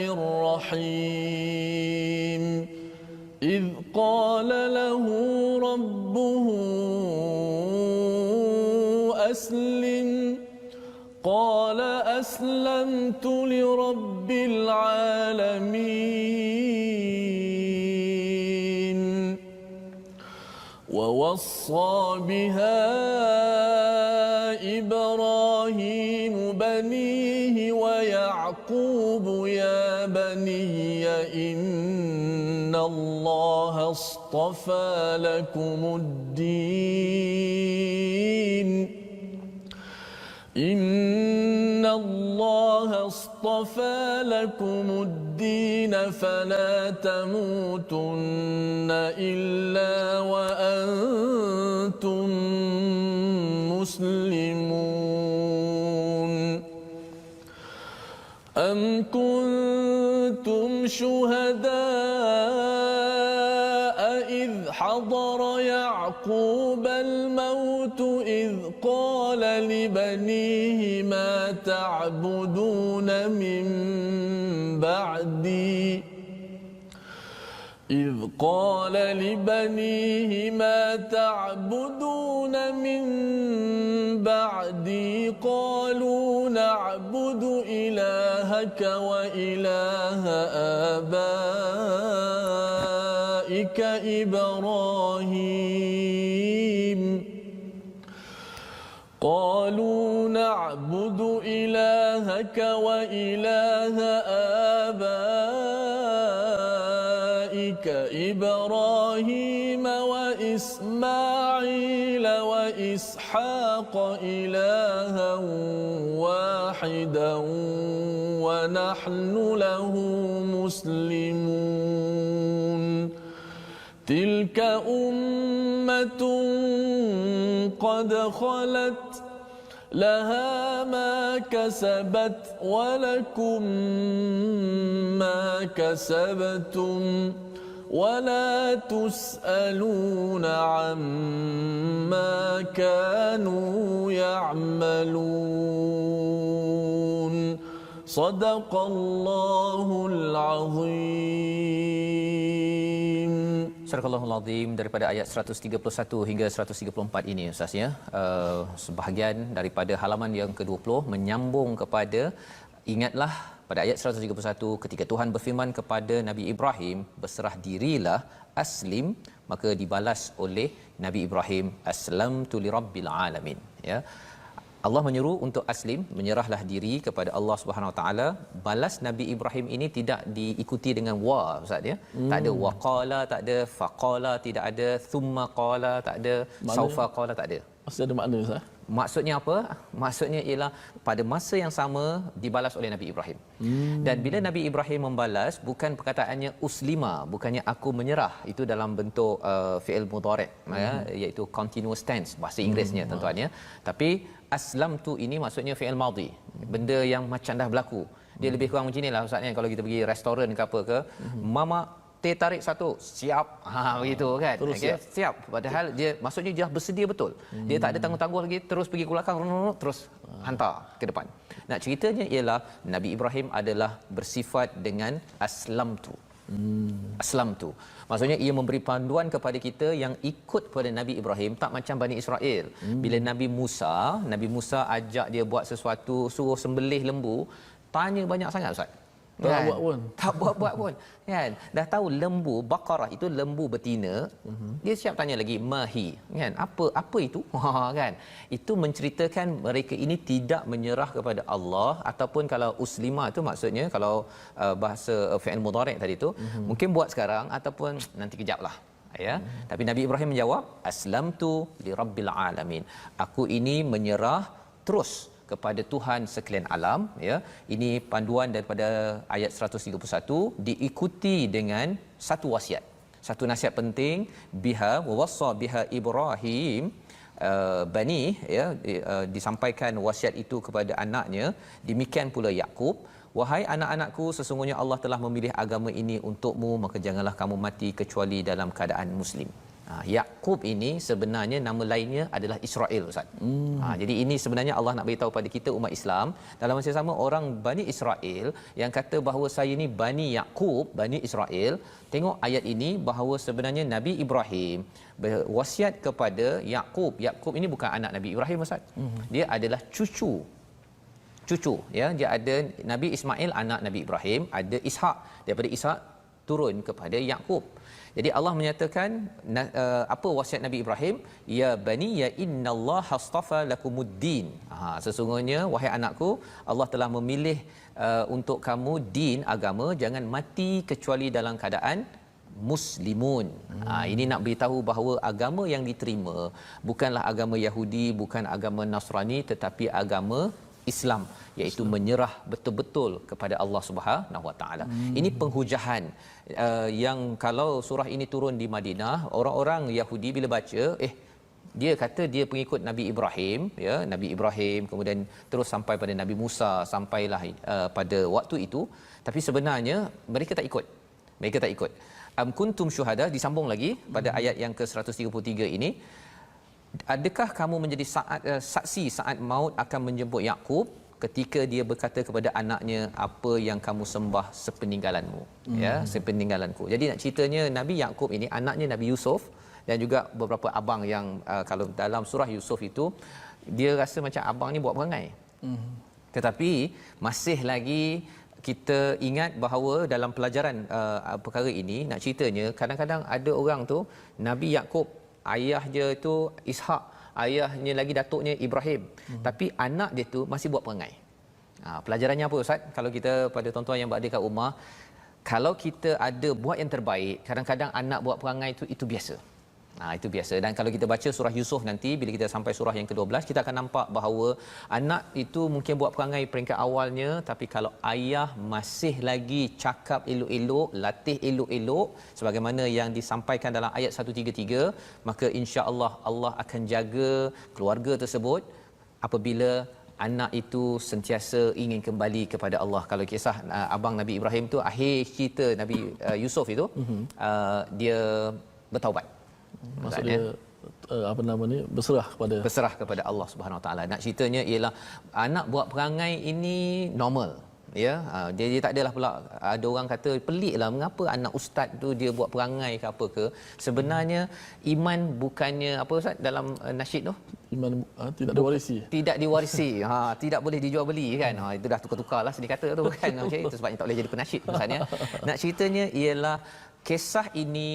الرحيم إذ قال له ربه أسلم قال أسلمت لرب العالمين ووصى بها إبراهيم بنيه ويعقوب يا بني إن الله اصطفى لكم الدين إن الله اصطفى لكم الدين فلا تموتن إلا وأنتم مسلمون أم كنتم شهداء إذ حضر يعقوب الموت إذ قال لبنيه ما تعبدون من بعدي إذ قال لبنيه ما تعبدون من بعدي قالوا نعبد إلهك وإله آبائك إبراهيم قالوا نعبد إلهك وإله آبائك إبراهيم وإسماعيل وإسحاق إلها واحدا ونحن له مسلمون تلك أمة قد خلت لها ما كسبت ولكم ما كسبتم ولا تسألون عما كانوا يعملون صدق الله العظيم. Surah Al-Azim daripada ayat 131 hingga 134 ini Ustaz ya. Sebahagian daripada halaman yang ke-20 menyambung kepada ingatlah pada ayat 131 ketika Tuhan berfirman kepada Nabi Ibrahim berserah dirilah aslim, maka dibalas oleh Nabi Ibrahim aslamtu lirabbil alamin ya. Allah menyuruh untuk aslim, menyerahlah diri kepada Allah Subhanahu Wa Taala. Balas Nabi Ibrahim ini tidak diikuti dengan wa Ustaz ya. Tak ada waqala, tak ada faqala, tidak ada thumma qala, tak ada saufa qala, tak ada. Mesti ada makna Ustaz. Maksudnya apa? Maksudnya ialah pada masa yang sama dibalas oleh Nabi Ibrahim. Dan bila Nabi Ibrahim membalas, bukan perkataannya uslima, bukannya aku menyerah, itu dalam bentuk fi'il mudhari' ya, iaitu continuous tense bahasa Inggerisnya tuan-tuan ya. Tapi aslam tu ini maksudnya fi'il madhi, benda yang macam dah berlaku. Dia lebih kurang macam inilah Ustaz ni, kalau kita pergi restoran ke apa ke, mama teh tarik satu, siap. Begitu kan. Okey, siap. Padahal dia maksudnya dia bersedia betul. Dia tak ada tangguh-tangguh lagi, terus pergi ke belakang, terus hantar ke depan. Nak ceritanya ialah Nabi Ibrahim adalah bersifat dengan aslamtu. Aslamtu. Maksudnya ia memberi panduan kepada kita yang ikut pada Nabi Ibrahim, tak macam Bani Israel. Bila Nabi Musa ajak dia buat sesuatu, suruh sembelih lembu, tanya banyak sangat Ustaz. Tak buat pun kan. Dah tahu lembu Baqarah itu lembu betina, dia siap tanya lagi mahi kan, apa itu kan. Itu menceritakan mereka ini tidak menyerah kepada Allah. Ataupun kalau uslima itu maksudnya kalau bahasa fi'il mudhari' tadi tu mungkin buat sekarang ataupun nanti kejaplah ya. Tapi Nabi Ibrahim menjawab aslamtu lirabbil alamin, aku ini menyerah terus kepada Tuhan sekalian alam ya. Ini panduan daripada ayat 131 diikuti dengan satu wasiat, satu nasihat penting, biha wa wassa biha Ibrahim bani ya, disampaikan wasiat itu kepada anaknya, demikian pula Yakub, wahai anak-anakku, sesungguhnya Allah telah memilih agama ini untukmu, maka janganlah kamu mati kecuali dalam keadaan muslim. Yakub ini sebenarnya nama lainnya adalah Israel, Ustaz. Jadi ini sebenarnya Allah nak beritahu pada kita umat Islam, dalam masa sama orang Bani Israel yang kata bahawa saya ni Bani Yakub, Bani Israel, tengok ayat ini bahawa sebenarnya Nabi Ibrahim berwasiat kepada Yakub. Yakub ini bukan anak Nabi Ibrahim, Ustaz. Dia adalah cucu, ya. Dia ada Nabi Ismail anak Nabi Ibrahim, ada Ishak, daripada Ishak turun kepada Yakub. Jadi Allah menyatakan apa wasiat Nabi Ibrahim? Ya bani ya innallaha astafa lakumuddin. Sesungguhnya wahai anakku, Allah telah memilih untuk kamu din, agama, jangan mati kecuali dalam keadaan muslimun. Ini nak beritahu bahawa agama yang diterima bukanlah agama Yahudi, bukan agama Nasrani, tetapi agama Islam, iaitu menyerah betul-betul kepada Allah Subhanahu Wa Taala. Ini penghujahan yang kalau surah ini turun di Madinah, orang-orang Yahudi bila baca, dia kata dia pengikut Nabi Ibrahim, ya, Nabi Ibrahim, kemudian terus sampai pada Nabi Musa, sampailah pada waktu itu, tapi sebenarnya mereka tak ikut. Mereka tak ikut. Am kuntum syuhada, disambung lagi pada ayat yang ke-133 ini. Adakah kamu menjadi saksi saat maut akan menjemput Yakub ketika dia berkata kepada anaknya, apa yang kamu sembah sepeninggalanmu, ya, sepeninggalanku. Jadi nak ceritanya Nabi Yakub ini anaknya Nabi Yusuf dan juga beberapa abang yang kalau dalam surah Yusuf itu dia rasa macam abang ni buat perangai. Tetapi masih lagi kita ingat bahawa dalam pelajaran perkara ini, nak ceritanya kadang-kadang ada orang tu, Nabi Yakub ayah dia itu Ishak, ayahnya lagi datuknya Ibrahim, tapi anak dia tu masih buat perangai. Pelajarannya apa, Ustaz? Kalau kita pada tuan-tuan yang berada kat rumah, kalau kita ada buat yang terbaik, kadang-kadang anak buat perangai itu biasa. Itu biasa. Dan kalau kita baca surah Yusuf nanti, bila kita sampai surah yang ke-12, kita akan nampak bahawa anak itu mungkin buat perangai peringkat awalnya, tapi kalau ayah masih lagi cakap elok-elok, latih elok-elok sebagaimana yang disampaikan dalam ayat 133, maka insya-Allah Allah akan jaga keluarga tersebut apabila anak itu sentiasa ingin kembali kepada Allah. Kalau kisah abang Nabi Ibrahim tu, akhir cerita Nabi Yusuf itu, dia bertaubat. Maksudnya berserah kepada Allah Subhanahu Wa Taala. Nak ceritanya ialah anak buat perangai ini normal, ya. Dia tak adalah pula ada orang kata peliklah mengapa anak ustaz tu dia buat perangai ke apa ke. Sebenarnya iman bukannya apa, Ustaz, dalam nasyid tu, iman tidak diwarisi. Tidak diwarisi. Tidak boleh dijual beli, kan. Itu dah tukar-tukarlah sedih kata tu, kan. Okey, itu sebabnya tak boleh jadi penasyid, maksudnya. Nak ceritanya ialah kisah ini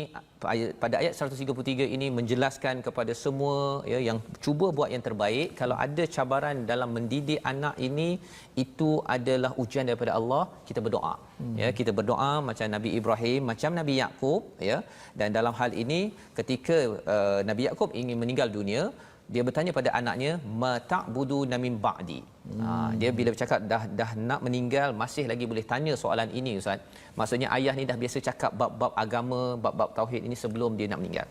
pada ayat 133 ini menjelaskan kepada semua, ya, yang cuba buat yang terbaik, kalau ada cabaran dalam mendidik anak ini, itu adalah ujian daripada Allah. Kita berdoa, ya, kita berdoa macam Nabi Ibrahim, macam Nabi Yakub, ya. Dan dalam hal ini ketika Nabi Yakub ingin meninggal dunia, dia bertanya pada anaknya, ma ta'budu min ba'di. Dia bila bercakap dah nak meninggal masih lagi boleh tanya soalan ini, Ustaz. Maksudnya ayah ni dah biasa cakap bab-bab agama, bab-bab tauhid ini sebelum dia nak meninggal.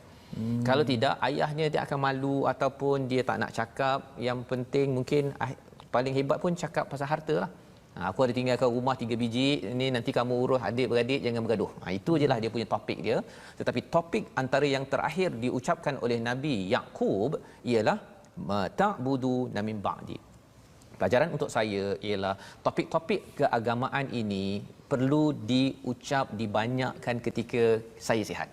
Kalau tidak, ayahnya dia akan malu ataupun dia tak nak cakap. Yang penting mungkin paling hebat pun cakap pasal harta lah. Aku ada tinggalkan rumah 3 biji, ni nanti kamu urus adik-beradik, jangan bergaduh. Itu je lah dia punya topik dia. Tetapi topik antara yang terakhir diucapkan oleh Nabi Yakub ialah ta'budu min ba'di. Pelajaran untuk saya ialah topik-topik keagamaan ini perlu diucap, dibanyakkan ketika saya sihat.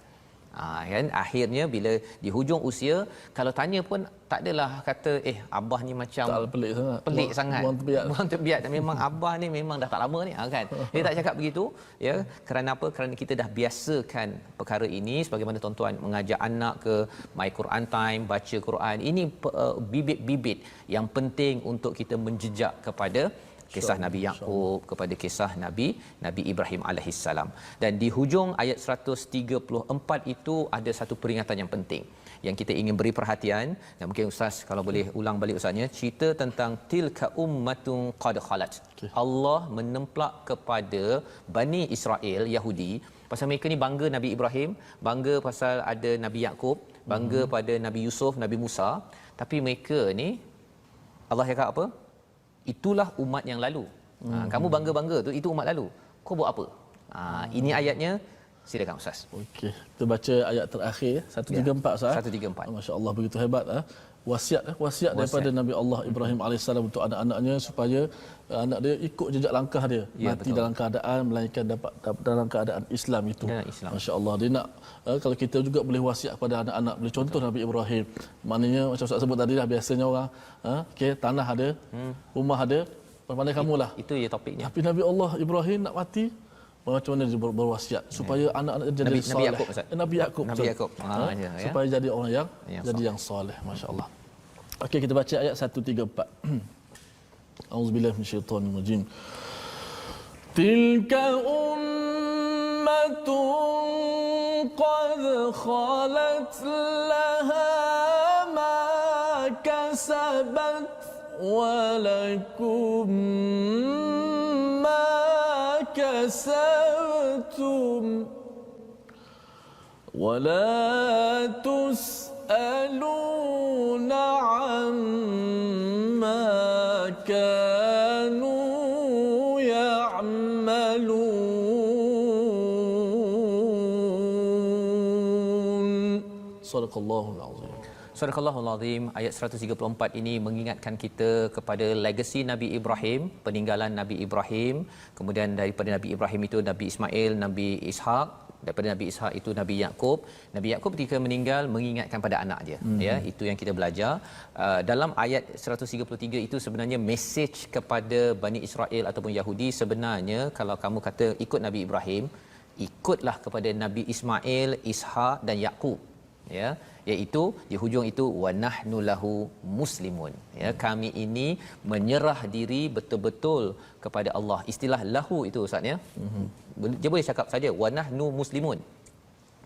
Kan akhirnya bila di hujung usia, kalau tanya pun tak adalah kata abah ni macam pelik sangat buang terbiat. Memang abah ni memang dah tak lama ni, kan. Dia tak cakap begitu, ya. Kerana apa? Kerana kita dah biasakan perkara ini, sebagaimana tuan-tuan mengajak anak ke My Quran Time, baca Quran. Ini bibit-bibit yang penting untuk kita menjejak kepada kisah Nabi Yakub, kepada kisah Nabi Ibrahim alaihissalam. Dan di hujung ayat 134 itu ada satu peringatan yang penting yang kita ingin beri perhatian. Dan mungkin Ustaz kalau boleh ulang balik, Ustaznya, cerita tentang tilka ummatun qad khalat. Allah menemplak kepada Bani Israel Yahudi pasal mereka ni bangga Nabi Ibrahim, bangga pasal ada Nabi Yakub, bangga pada Nabi Yusuf, Nabi Musa, tapi mereka ni Allah cakap apa? Itulah umat yang lalu. Kamu bangga-bangga tu, itu umat lalu. Kau buat apa? Ini ayatnya Silakan Ustaz. Okey, kita baca ayat terakhir 134 Ustaz. 134. Masya-Allah begitu hebat wasiat daripada Nabi Allah Ibrahim alaihissalam untuk anak-anaknya supaya anak dia ikut jejak langkah dia, mati betul. dalam keadaan melainkan dapat dalam keadaan Islam itu. Masya-Allah, dia nak kalau kita juga boleh wasiat kepada anak-anak, boleh contoh Nabi Ibrahim. Maknanya macam Ustaz sebut tadi dah, biasanya orang okey, tanah ada, rumah ada, pandai kamulah. Itu je topiknya. Tapi Nabi Allah Ibrahim nak mati, macam mana dia berwasiat supaya anak-anak jadi Nabi soleh. Yaqub, Nabi Yaqub. Nabi Yaqub. Supaya jadi orang yang soleh, masya-Allah. Okey, kita baca ayat 134. Auzubillahi minasyaitonir rajim. Tilka ummatun qad khalat laha ma kasabat wa lakum كسبتم ولا تسألون عما كانوا يعملون صدق الله العظيم. Surahul Azim ayat 134 ini mengingatkan kita kepada legasi Nabi Ibrahim, peninggalan Nabi Ibrahim, kemudian daripada Nabi Ibrahim itu Nabi Ismail, Nabi Ishak, daripada Nabi Ishak itu Nabi Yaqub. Nabi Yaqub ketika meninggal mengingatkan pada anak dia, ya, itu yang kita belajar. Dalam ayat 133 itu sebenarnya mesej kepada Bani Israel ataupun Yahudi, sebenarnya kalau kamu kata ikut Nabi Ibrahim, ikutlah kepada Nabi Ismail, Ishak dan Yaqub, ya, iaitu di hujung itu wa nahnu lahu muslimun, ya, kami ini menyerah diri betul-betul kepada Allah. Istilah lahu itu Ustaz, ya, dia boleh cakap saja wa nahnu muslimun,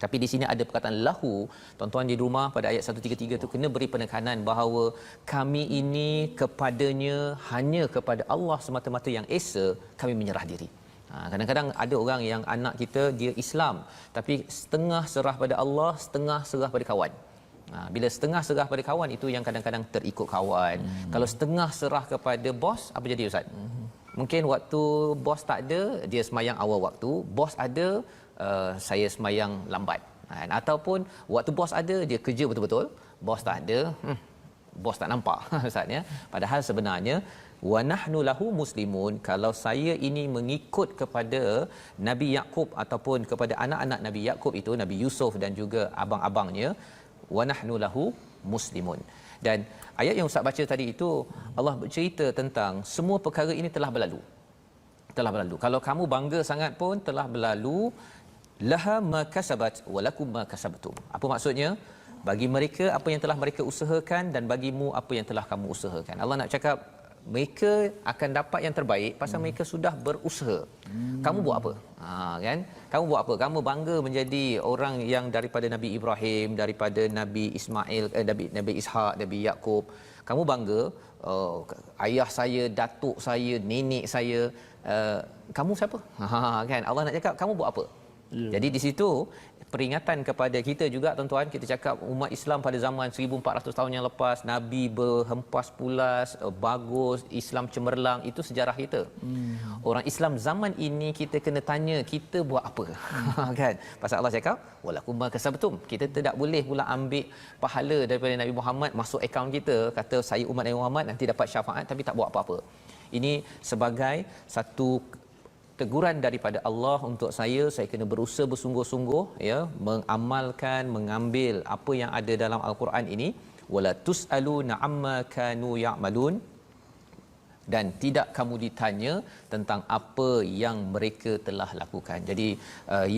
tapi di sini ada perkataan lahu. Tuan-tuan di rumah pada ayat 133 itu kena beri penekanan bahawa kami ini kepadanya, hanya kepada Allah semata-mata yang esa kami menyerah diri. Kadang-kadang ada orang yang anak kita dia Islam tapi setengah serah pada Allah, setengah serah pada kawan. Bila setengah serah pada kawan itu yang kadang-kadang terikut kawan. Kalau setengah serah kepada bos, apa jadi Ustaz? Mungkin waktu bos tak ada, dia semayang awal waktu, bos ada, saya semayang lambat. Ataupun waktu bos ada, dia kerja betul-betul, bos tak ada, bos tak nampak Ustaz, ya. Padahal sebenarnya wa nahnu lahu muslimun, kalau saya ini mengikut kepada Nabi Yaqub ataupun kepada anak-anak Nabi Yaqub itu, Nabi Yusuf dan juga abang-abangnya, wa nahnu lahu muslimun. Dan ayat yang Ustaz baca tadi itu Allah bercerita tentang semua perkara ini telah berlalu. Kalau kamu bangga sangat pun telah berlalu. Laha ma kasabat wa lakum ma kasabtum. Apa maksudnya? Bagi mereka apa yang telah mereka usahakan dan bagimu apa yang telah kamu usahakan. Allah nak cakap mereka akan dapat yang terbaik pasal mereka sudah berusaha. Kamu buat apa? Kan? Kamu buat apa? Kamu bangga menjadi orang yang daripada Nabi Ibrahim, daripada Nabi Ismail, Nabi Ishak, Nabi Yaqub. Kamu bangga, ayah saya, datuk saya, nenek saya, kamu siapa? Kan? Allah nak cakap kamu buat apa? Yeah. Jadi di situ peringatan kepada kita juga tuan-tuan. Kita cakap umat Islam pada zaman 1400 tahun yang lepas, Nabi berhempas pulas, bagus, Islam cemerlang, itu sejarah kita. Orang Islam zaman ini kita kena tanya kita buat apa. Kan? Pasal Allah cakap walakum ma kasabtum. Kita tidak boleh pula ambil pahala daripada Nabi Muhammad masuk akaun kita, kata saya umat Nabi Muhammad nanti dapat syafaat tapi tak buat apa-apa. Ini sebagai satu teguran daripada Allah untuk saya kena berusaha bersungguh-sungguh, ya, mengamalkan, mengambil apa yang ada dalam Al-Quran ini. Wala tusaluna amma kanu ya'malun, dan tidak kamu ditanya tentang apa yang mereka telah lakukan. Jadi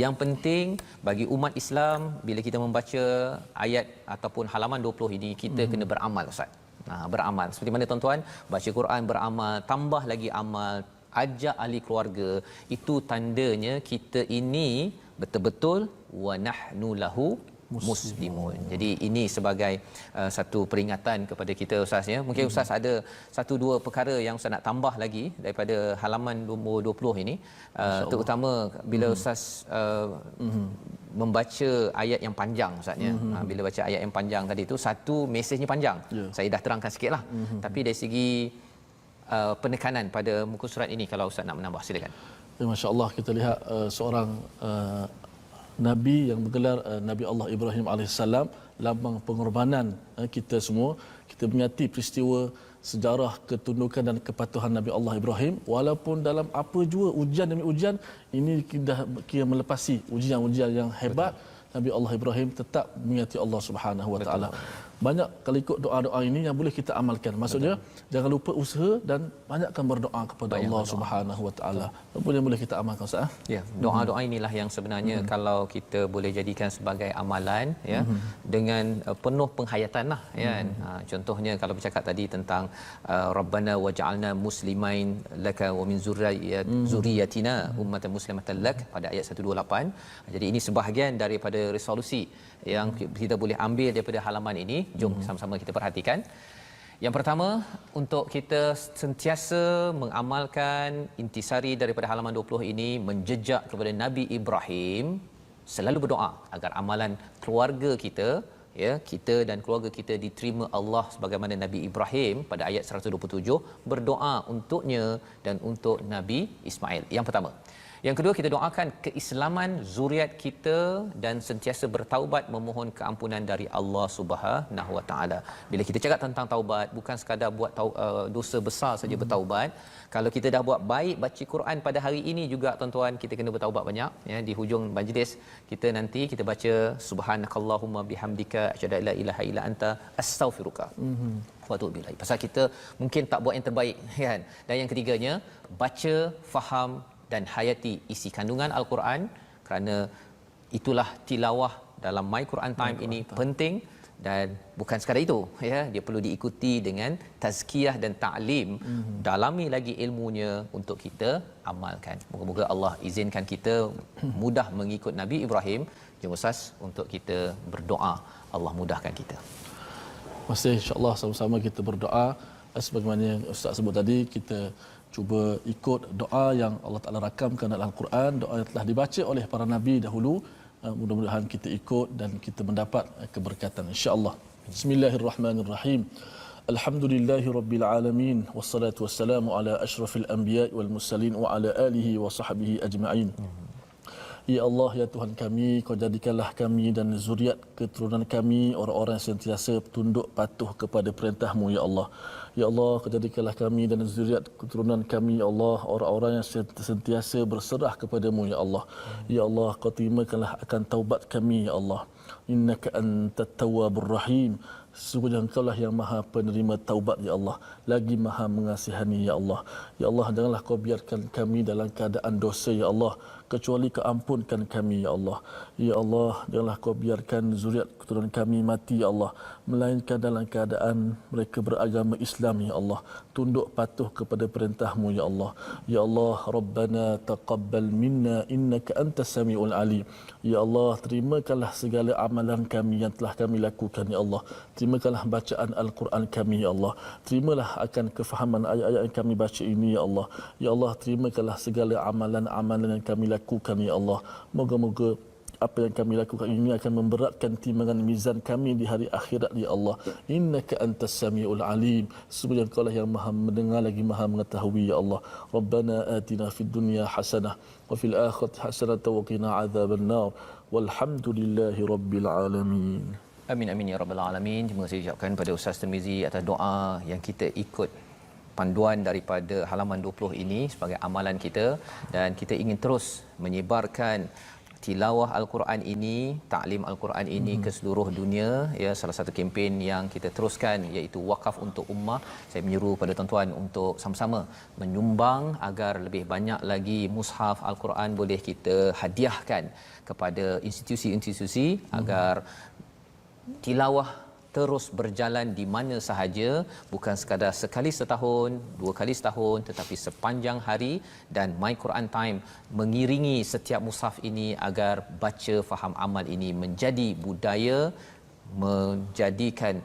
yang penting bagi umat Islam bila kita membaca ayat ataupun halaman 20 ini, kita kena beramal Ustaz. Beramal seperti mana tuan-tuan baca Quran, beramal, tambah lagi amal, ajak ahli keluarga, itu tandanya kita ini betul-betul wa nahnu lahu muslimun. Jadi ini sebagai satu peringatan kepada kita Ustaz, ya. Mungkin Ustaz ada satu dua perkara yang Ustaz nak tambah lagi daripada halaman nombor 20 ini, terutama bila Ustaz membaca ayat yang panjang Ustaz, ya. Bila baca ayat yang panjang tadi tu, satu mesejnya panjang. Saya dah terangkan sikitlah. Tapi dari segi penekanan pada muka surat ini, kalau Ustaz nak menambah, silakan. Masya-Allah, kita lihat seorang Nabi yang bergelar Nabi Allah Ibrahim alaihissalam, lambang pengorbanan kita semua. Kita mengingati peristiwa sejarah ketundukan dan kepatuhan Nabi Allah Ibrahim, walaupun dalam apa jua ujian demi ujian, ini dah kira melepasi ujian-ujian yang hebat. Nabi Allah Ibrahim tetap mengingati Allah Subhanahu Wa Taala. Banyak kalau ikut doa-doa ini yang boleh kita amalkan. Maksudnya jangan lupa usaha dan banyakkan berdoa kepada Allah Subhanahu Wa Taala. Apa yang boleh kita amalkan, Ustaz? Ya, doa-doa inilah yang sebenarnya kalau kita boleh jadikan sebagai amalan ya, dengan penuh penghayatan lah ya. Contohnya kalau bercakap tadi tentang Rabbana waj'alna muslimain laka wa min zurriyyatina ummatan muslimatan lak pada ayat 128. Jadi ini sebahagian daripada resolusi yang kita boleh ambil daripada halaman ini. Jom sama-sama kita perhatikan. Yang pertama, untuk kita sentiasa mengamalkan intisari daripada halaman 20 ini, menjejak kepada Nabi Ibrahim, selalu berdoa agar amalan keluarga kita, ya, kita dan keluarga kita diterima Allah sebagaimana Nabi Ibrahim pada ayat 127 berdoa untuknya dan untuk Nabi Ismail. Yang pertama. Yang kedua, kita doakan keislaman zuriat kita dan sentiasa bertaubat memohon keampunan dari Allah Subhanahu Wa Taala. Bila kita cakap tentang taubat, bukan sekadar buat dosa besar saja bertaubat. Kalau kita dah buat baik baca Quran pada hari ini juga, tuan-tuan, kita kena bertaubat banyak ya. Di hujung majlis kita nanti kita baca subhanakallahumma bihamdika asyhadu an la ilaha illa anta astaghfiruka wa atubu ilaik. Pasal kita mungkin tak buat yang terbaik kan. Dan yang ketiganya, baca, faham dan hayati isi kandungan Al-Quran, kerana itulah tilawah dalam My Quran Time ini penting. Dan bukan sekadar itu ya, dia perlu diikuti dengan tazkiyah dan ta'lim, dalami lagi ilmunya untuk kita amalkan. Moga-moga Allah izinkan kita mudah mengikut Nabi Ibrahim. Jom Ustaz, untuk kita berdoa, Allah mudahkan kita. Masih insya-Allah sama-sama kita berdoa sebagaimana yang Ustaz sebut tadi. Kita cuba ikut doa yang Allah Taala rakamkan dalam Al-Quran, doa yang telah dibaca oleh para nabi dahulu. Mudah-mudahan kita ikut dan kita mendapat keberkatan insya-Allah. Bismillahirrahmanirrahim. Alhamdulillahirabbil alamin, wassalatu wassalamu ala asyrafil anbiya'i wal mursalin wa ala alihi wa sahbihi ajma'in. Ya Allah, ya Tuhan kami, Kau jadikanlah kami dan zuriat keturunan kami orang-orang yang sentiasa tunduk patuh kepada perintah-Mu, ya Allah. Ya Allah, Kau jadikanlah kami dan zuriat keturunan kami, ya Allah, orang-orang yang sentiasa berserah kepada-Mu, ya Allah. Ya Allah, Kau terimakanlah akan taubat kami, ya Allah. Innaka antat tawwabur rahim. Sesungguhnya Engkau-lah yang maha penerima taubat, ya Allah, lagi maha mengasihani, ya Allah. Ya Allah, janganlah Kau biarkan kami dalam keadaan dosa, ya Allah, kecuali Kau ampunkan kami, ya Allah. Ya Allah, janganlah Kau biarkan zuriat keturunan kami mati, ya Allah, melainkan dalam keadaan mereka beragama Islam, ya Allah, tunduk patuh kepada perintah-Mu, ya Allah. Ya Allah, Rabbana taqabbal minna innaka antas samiul alim. Ya Allah, terimakanlah segala amalan kami yang telah kami lakukan, ya Allah. Terimakanlah bacaan Al-Quran kami, ya Allah. Terimalah akan kefahaman ayat-ayat yang kami baca ini, ya Allah. Ya Allah, terimakanlah segala amalan-amalan yang kami lakukan, ya Allah. Moga-moga apa yang kami lakukan ini akan memberatkan timbangan mizan kami di hari akhirat, ya Allah. Innaka antas samiul alim. Sebenarnya Engkau-lah yang maha mendengar lagi maha mengetahui, ya Allah. Rabbana atina fid dunya hasanah wa fil akhirati hasanah wa qina adzabannar. Walhamdulillahi rabbil alamin. Amin amin ya rabbal alamin. Terima kasih ucapkan pada Ustaz Tirmizi atas doa yang kita ikut panduan daripada halaman 20 ini sebagai amalan kita, dan kita ingin terus menyebarkan tilawah Al-Quran ini, taklim Al-Quran ini ke seluruh dunia ya. Salah satu kempen yang kita teruskan iaitu wakaf untuk ummah. Saya menyeru pada tuan-tuan untuk sama-sama menyumbang agar lebih banyak lagi mushaf Al-Quran boleh kita hadiahkan kepada institusi-institusi agar tilawah terus berjalan di mana sahaja, bukan sekadar sekali setahun, 2 kali setahun, tetapi sepanjang hari. Dan My Quran Time mengiringi setiap mushaf ini agar baca, faham, amal ini menjadi budaya, menjadikan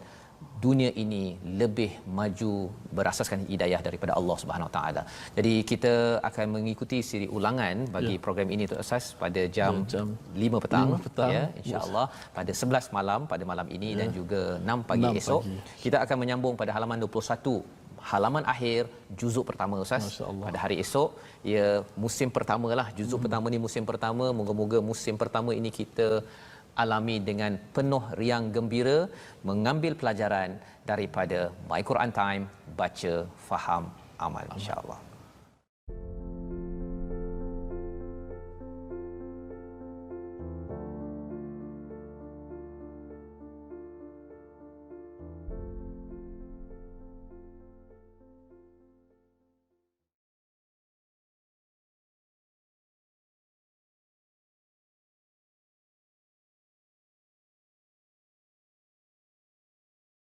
dunia ini lebih maju berasaskan hidayah daripada Allah Subhanahu Wa Taala. Jadi kita akan mengikuti siri ulangan bagi program ini Tuan Ustaz pada jam 5 petang, ya, insya-Allah pada 11 malam pada malam ini dan juga 6 pagi esok. Kita akan menyambung pada halaman 21 halaman akhir juzuk pertama Ustaz. Masya-Allah. Pada hari esok ia musim pertamalah, juzuk pertama ni musim pertama. Moga-moga musim pertama ini kita alami dengan penuh riang gembira, mengambil pelajaran daripada My Quran Time, baca, faham, amal, insya-Allah.